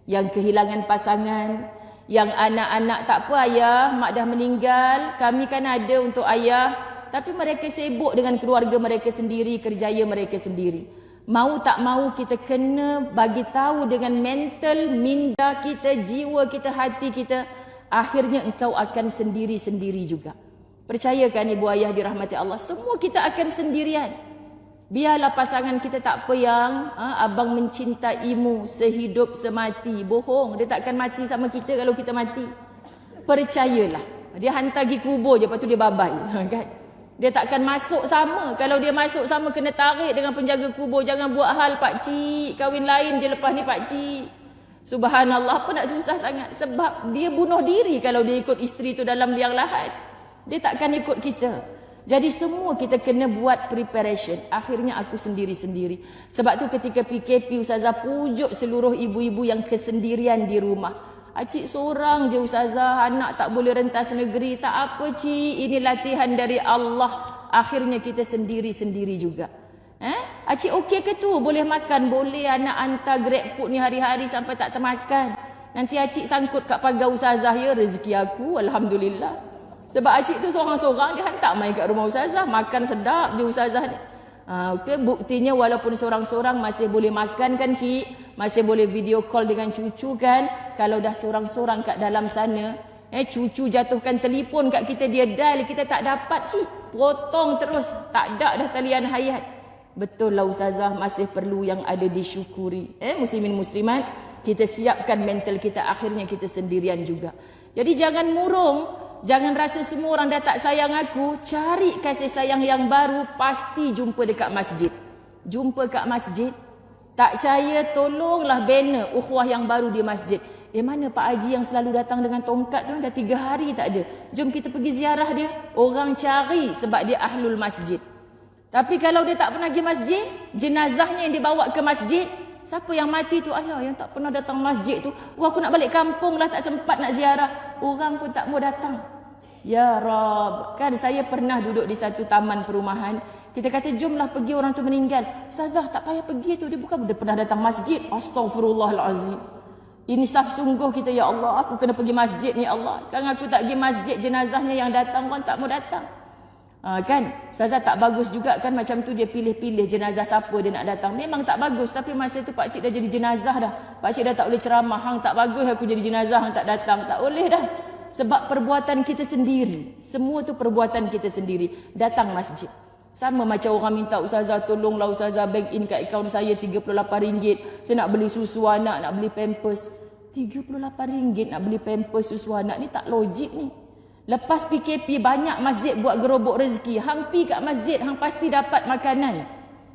Yang kehilangan pasangan, yang anak-anak tak apa ayah, mak dah meninggal, kami kan ada untuk ayah. Tapi mereka sibuk dengan keluarga mereka sendiri, kerjaya mereka sendiri. Mau tak mau kita kena bagi tahu dengan mental, minda kita, jiwa kita, hati kita. Akhirnya engkau akan sendiri-sendiri juga. Percayakan ibu ayah dirahmati Allah, semua kita akan sendirian. Biarlah pasangan kita tak apa yang abang mencintaimu sehidup semati. Bohong, dia takkan mati sama kita kalau kita mati. Percayalah. Dia hantar pergi kubur je, lepas tu dia babai. Kan? Dia takkan masuk sama. Kalau dia masuk sama, kena tarik dengan penjaga kubur. Jangan buat hal pakcik, kahwin lain je lepas ni pakcik. Subhanallah, apa nak susah sangat? Sebab dia bunuh diri kalau dia ikut isteri tu dalam liang lahat. Dia takkan ikut kita. Jadi semua kita kena buat preparation. Akhirnya aku sendiri-sendiri. Sebab tu ketika PKP, Ustazah pujuk seluruh ibu-ibu yang kesendirian di rumah. Cik seorang je Ustazah, anak tak boleh rentas negeri. Tak apa cik, ini latihan dari Allah. Akhirnya kita sendiri-sendiri juga. Cik okey ke tu? Boleh makan? Boleh, anak hantar grab food ni hari-hari sampai tak termakan. Nanti cik sangkut kat pagar Ustazah ya, rezeki aku, Alhamdulillah. Sebab cik tu seorang-seorang, dia hantar main kat rumah Ustazah. Makan sedap je Ustazah ni. Okay, buktinya walaupun seorang-seorang masih boleh makan kan cik, masih boleh video call dengan cucu kan. Kalau dah seorang-seorang kat dalam sana, cucu jatuhkan telefon kat kita, dia dial, kita tak dapat cik, potong terus, tak ada dah talian hayat. Betul lah ustazah, masih perlu yang ada disyukuri. Muslimin muslimat, kita siapkan mental kita, akhirnya kita sendirian juga. Jadi jangan murung, jangan rasa semua orang dah tak sayang aku. Cari kasih sayang yang baru, pasti jumpa dekat masjid. Jumpa kat masjid. Tak percaya, tolonglah banner ukhuwah yang baru di masjid. Mana Pak Haji yang selalu datang dengan tongkat tu? Dah 3 hari tak ada. Jom kita pergi ziarah dia. Orang cari sebab dia ahlul masjid. Tapi kalau dia tak pernah pergi masjid, jenazahnya yang dibawa ke masjid, siapa yang mati tu? Alah, yang tak pernah datang masjid tu. Wah, aku nak balik kampung lah, tak sempat nak ziarah. Orang pun tak mau datang. Ya Rab, kan saya pernah duduk di satu taman perumahan. Kita kata jomlah pergi, orang tu meninggal. Ustazah tak payah pergi tu, dia bukan pernah datang masjid. Astaghfirullahalazim. Ini saf sungguh kita, ya Allah, aku kena pergi masjid ni, ya Allah. Kan aku tak pergi masjid, jenazahnya yang datang pun tak mau datang. Kan ustazah tak bagus juga kan, macam tu dia pilih-pilih jenazah siapa dia nak datang. Memang tak bagus, tapi masa tu pak cik dah jadi jenazah dah. Pak cik dah tak boleh ceramah, hang tak bagus aku jadi jenazah, hang tak datang, tak boleh dah. Sebab perbuatan kita sendiri, semua tu perbuatan kita sendiri. Datang masjid. Sama macam orang minta, ustazah tolonglah ustazah bank in kat akaun saya RM38. Saya nak beli susu anak, nak beli pampers. RM38 nak beli pampers susu anak ni tak logik ni. Lepas PKP banyak masjid buat gerobok rezeki. Hang pi kat masjid, hang pasti dapat makanan.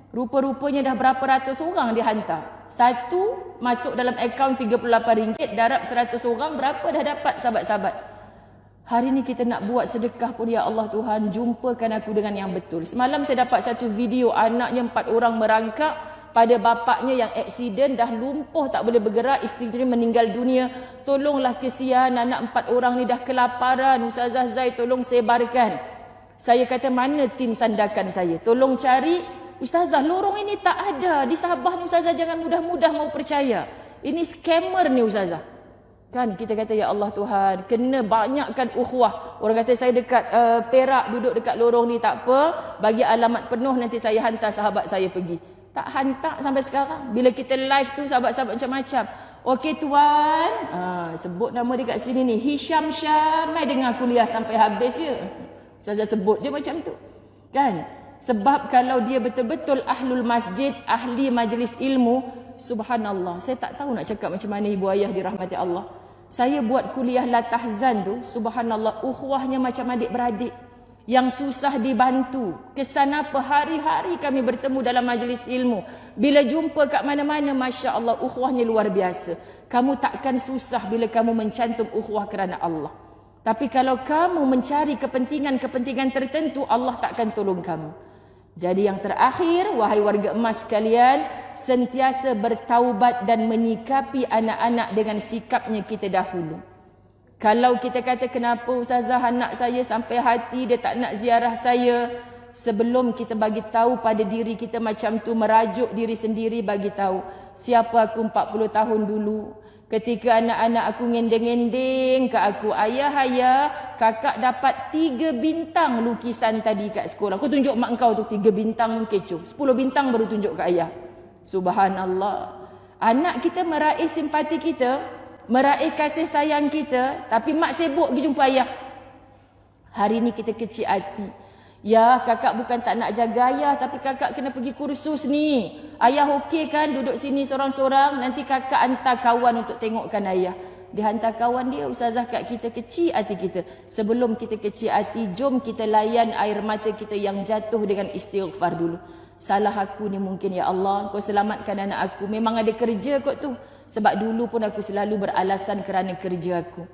Rupa-rupanya dah berapa ratus orang dia hantar. Satu masuk dalam akaun RM38, darab 100 orang, berapa dah dapat sahabat-sahabat. Hari ni kita nak buat sedekah pun, ya Allah Tuhan, jumpakan aku dengan yang betul. Semalam saya dapat satu video, anaknya 4 orang merangkak pada bapaknya yang aksiden, dah lumpuh tak boleh bergerak, isteri meninggal dunia. Tolonglah, kesian anak 4 orang ni dah kelaparan. Ustazah Zai tolong sebarkan. Saya kata mana tim sandakan saya? Tolong cari. Ustazah, lorong ini tak ada di Sabah ni ustazah, jangan mudah-mudah mau percaya. Ini scammer ni ustazah. Kan kita kata ya Allah Tuhan, kena banyakkan ukhuwah. Orang kata saya dekat Perak, duduk dekat lorong ni, tak apa, bagi alamat penuh nanti saya hantar sahabat saya pergi. Tak hantar sampai sekarang. Bila kita live tu sahabat-sahabat macam-macam. Okey tuan, sebut nama dia kat sini ni, Hisham Syam, mai dengar kuliah sampai habis ya. Saya sebut je macam tu. Kan? Sebab kalau dia betul-betul ahlul masjid, ahli majlis ilmu, subhanallah, saya tak tahu nak cakap macam mana ibu ayah dirahmati Allah. Saya buat kuliah La Tahzan tu, subhanallah, ukhuwahnya macam adik-beradik. Yang susah dibantu. Kesan apa? Hari-hari kami bertemu dalam majlis ilmu. Bila jumpa kat mana-mana, Masya Allah, ukhuwahnya luar biasa. Kamu takkan susah bila kamu mencantum ukhuwah kerana Allah. Tapi kalau kamu mencari kepentingan-kepentingan tertentu, Allah takkan tolong kamu. Jadi yang terakhir, wahai warga emas sekalian, sentiasa bertaubat dan menyikapi anak-anak dengan sikapnya kita dahulu. Kalau kita kata kenapa ustazah anak saya sampai hati dia tak nak ziarah saya, sebelum kita bagi tahu pada diri kita macam tu, merajuk diri sendiri, bagi tahu siapa aku 40 tahun dulu. Ketika anak-anak aku ngendeng-ngendeng ke aku, ayah, kakak dapat 3 bintang lukisan tadi kat sekolah. Aku tunjuk mak kau tu 3 bintang kecoh. 10 bintang baru tunjuk ke ayah. Subhanallah. Anak kita meraih simpati kita, meraih kasih sayang kita, tapi mak sibuk pergi jumpa ayah. Hari ni kita kecil hati. Ya, kakak bukan tak nak jaga ayah, tapi kakak kena pergi kursus ni. Ayah okey kan duduk sini seorang-seorang, nanti kakak hantar kawan untuk tengokkan ayah. Dia hantar kawan dia, ustazah kat kita, kecil hati kita. Sebelum kita kecil hati, jom kita layan air mata kita yang jatuh dengan istighfar dulu. Salah aku ni mungkin, ya Allah, kau selamatkan anak aku. Memang ada kerja kot tu. Sebab dulu pun aku selalu beralasan kerana kerja aku.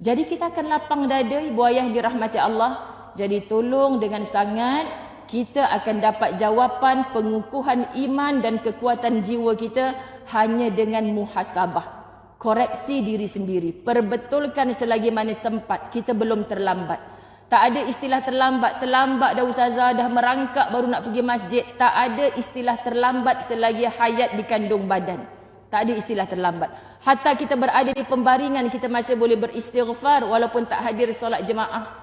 Jadi kita akan lapang dada, ibu ayah dirahmati Allah. Jadi tolong dengan sangat, kita akan dapat jawapan pengukuhan iman dan kekuatan jiwa kita hanya dengan muhasabah. Koreksi diri sendiri. Perbetulkan selagi mana sempat. Kita belum terlambat. Tak ada istilah terlambat. Terlambat dah ustazah, dah merangkak baru nak pergi masjid. Tak ada istilah terlambat selagi hayat di kandung badan. Tak ada istilah terlambat. Hatta kita berada di pembaringan, kita masih boleh beristighfar walaupun tak hadir solat jemaah.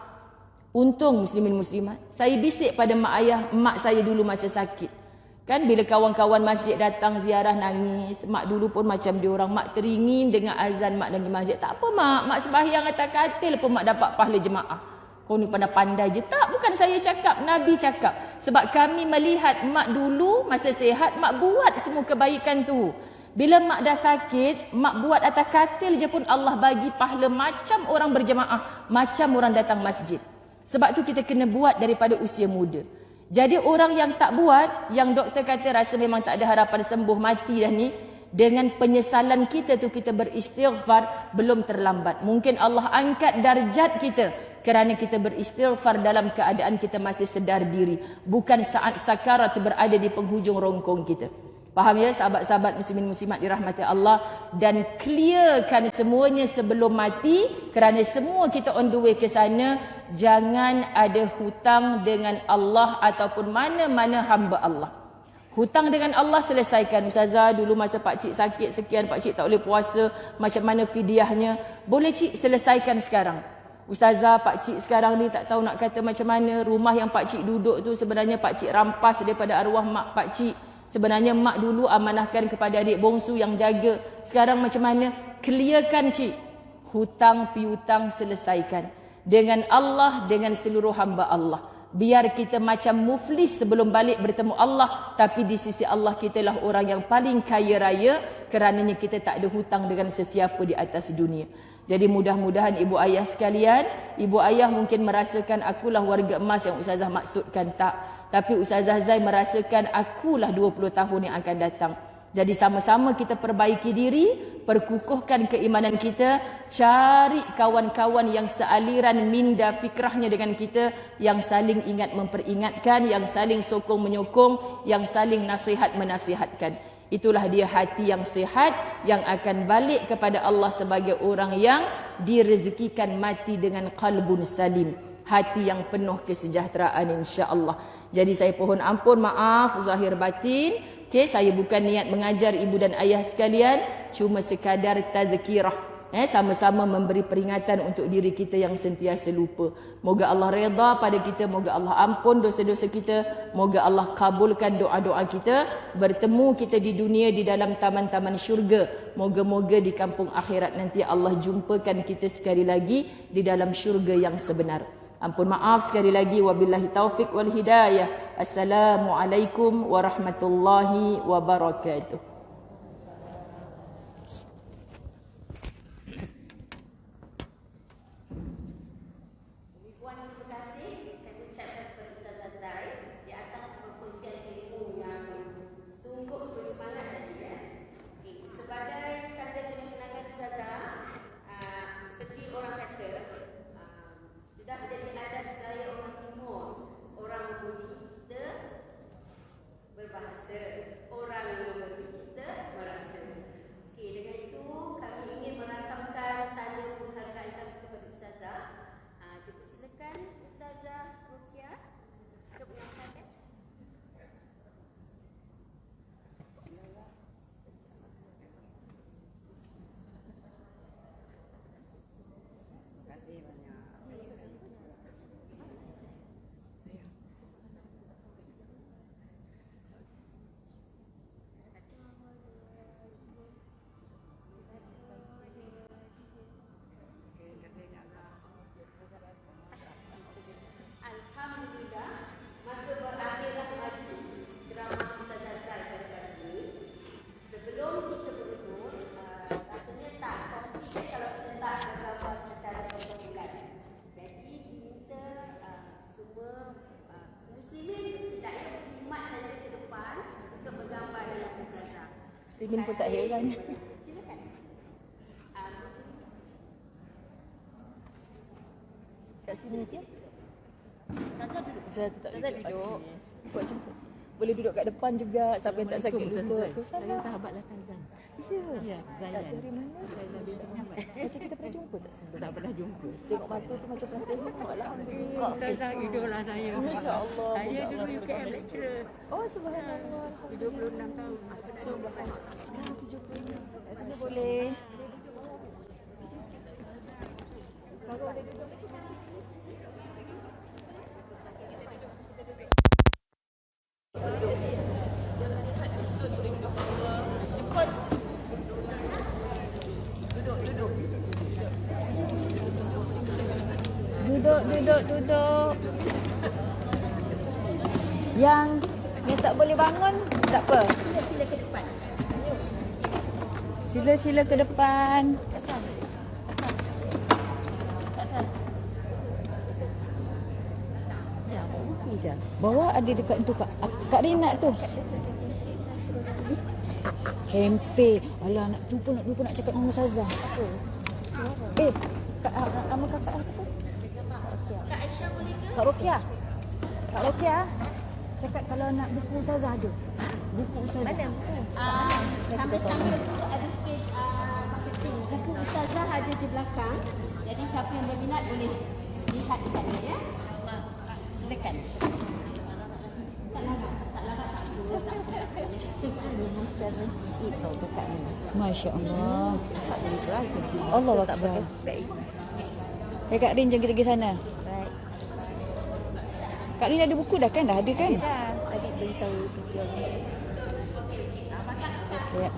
Untung muslimin muslimat, saya bisik pada mak saya dulu masa sakit. Kan bila kawan-kawan masjid datang ziarah nangis, mak dulu pun macam diorang, mak teringin dengan azan mak dalam masjid. Tak apa mak sembahyang atas katil pun mak dapat pahala jemaah. Kau ni pandai je. Tak, bukan saya cakap, Nabi cakap. Sebab kami melihat mak dulu masa sihat, mak buat semua kebaikan tu. Bila mak dah sakit, mak buat atas katil je pun Allah bagi pahala macam orang berjemaah, macam orang datang masjid. Sebab tu kita kena buat daripada usia muda. Jadi orang yang tak buat, yang doktor kata rasa memang tak ada harapan sembuh, mati dah ni, dengan penyesalan kita tu kita beristighfar, belum terlambat. Mungkin Allah angkat darjat kita kerana kita beristighfar dalam keadaan kita masih sedar diri, bukan saat sakarat berada di penghujung rongkong kita. Faham ya sahabat-sahabat muslimin muslimat dirahmati Allah, dan clearkan semuanya sebelum mati, kerana semua kita on the way ke sana. Jangan ada hutang dengan Allah ataupun mana-mana hamba Allah. Hutang dengan Allah selesaikan. Ustazah dulu masa pak cik sakit sekian, pak cik tak boleh puasa, macam mana fidyahnya? Boleh cik selesaikan sekarang. Ustazah pak cik sekarang ni tak tahu nak kata macam mana, rumah yang pak cik duduk tu sebenarnya pak cik rampas daripada arwah mak pak cik. Sebenarnya mak dulu amanahkan kepada adik bongsu yang jaga. Sekarang macam mana? Clearkan cik. Hutang piutang selesaikan. Dengan Allah, dengan seluruh hamba Allah. Biar kita macam muflis sebelum balik bertemu Allah. Tapi di sisi Allah kita lah orang yang paling kaya raya. Kerananya kita tak ada hutang dengan sesiapa di atas dunia. Jadi mudah-mudahan ibu ayah sekalian, ibu ayah mungkin merasakan akulah warga emas yang Ustazah maksudkan, tak. Tapi Ustazah Zai merasakan akulah 20 tahun yang akan datang. Jadi sama-sama kita perbaiki diri, perkukuhkan keimanan kita, cari kawan-kawan yang sealiran minda fikrahnya dengan kita, yang saling ingat memperingatkan, yang saling sokong menyokong, yang saling nasihat menasihatkan. Itulah dia hati yang sihat, yang akan balik kepada Allah sebagai orang yang direzekikan mati dengan qalbun salim. Hati yang penuh kesejahteraan insya-Allah. Jadi saya pohon ampun, maaf zahir batin. Okey, saya bukan niat mengajar ibu dan ayah sekalian, cuma sekadar tazkirah. Sama-sama memberi peringatan untuk diri kita yang sentiasa lupa. Moga Allah redha pada kita, moga Allah ampun dosa-dosa kita, moga Allah kabulkan doa-doa kita. Bertemu kita di dunia di dalam taman-taman syurga. Moga-moga di kampung akhirat nanti Allah jumpakan kita sekali lagi di dalam syurga yang sebenar. Ampun maaf sekali lagi, wabillahi taufik wal hidayah. Assalamualaikum warahmatullahi wabarakatuh. Muslimin pun tak heran. Silakan. Kat sini siap? Ustazah duduk. Saya tak Ustazah duduk. Buat jemput. Boleh duduk kat depan juga. Siapa yang tak sakit lutut. Saya sahabat Latan Zan. Ya. Zayan. Dari mana? Macam kita pernah jumpa tak sebelum? Tak pernah jumpa. Tengok mata tu macam pernah tengok. Alhamdulillah. Ustazah idola saya. Masya-Allah. Saya dulu UKM lecturer. Oh subhanallah. 26 tahun. Subhanallah. Sekarang 70. Kat sini boleh. Sekarang boleh duduk. Duduk. Yang tak boleh bangun, tak apa. Sila ke depan. Sila ke depan. Bawa ada dekat tu Kak Rina tu. Kempe. Alah nak lupa nak cakap dengan Ustazah. Nama kakak apa tu? Kak Aisyah boleh ke? Kak Rokia. Cakap kalau nak buku Ustazah ada. Buku Ustazah. Mana buku? Kami sambil tu ada sikit marketing. Buku Ustazah ada di belakang. Jadi siapa yang berminat boleh lihat di sana ya. Silakan. Tak larang tak apa. Itu dekat ni. Masya Allah. Tak boleh belajar. Allah tak Akbar. pakai spek. Kak Rin, jom kita pergi sana. Right. Kak Rin ada buku dah kan? Dah ada kan? Dah. Tadi beritahu tujuan. Ya.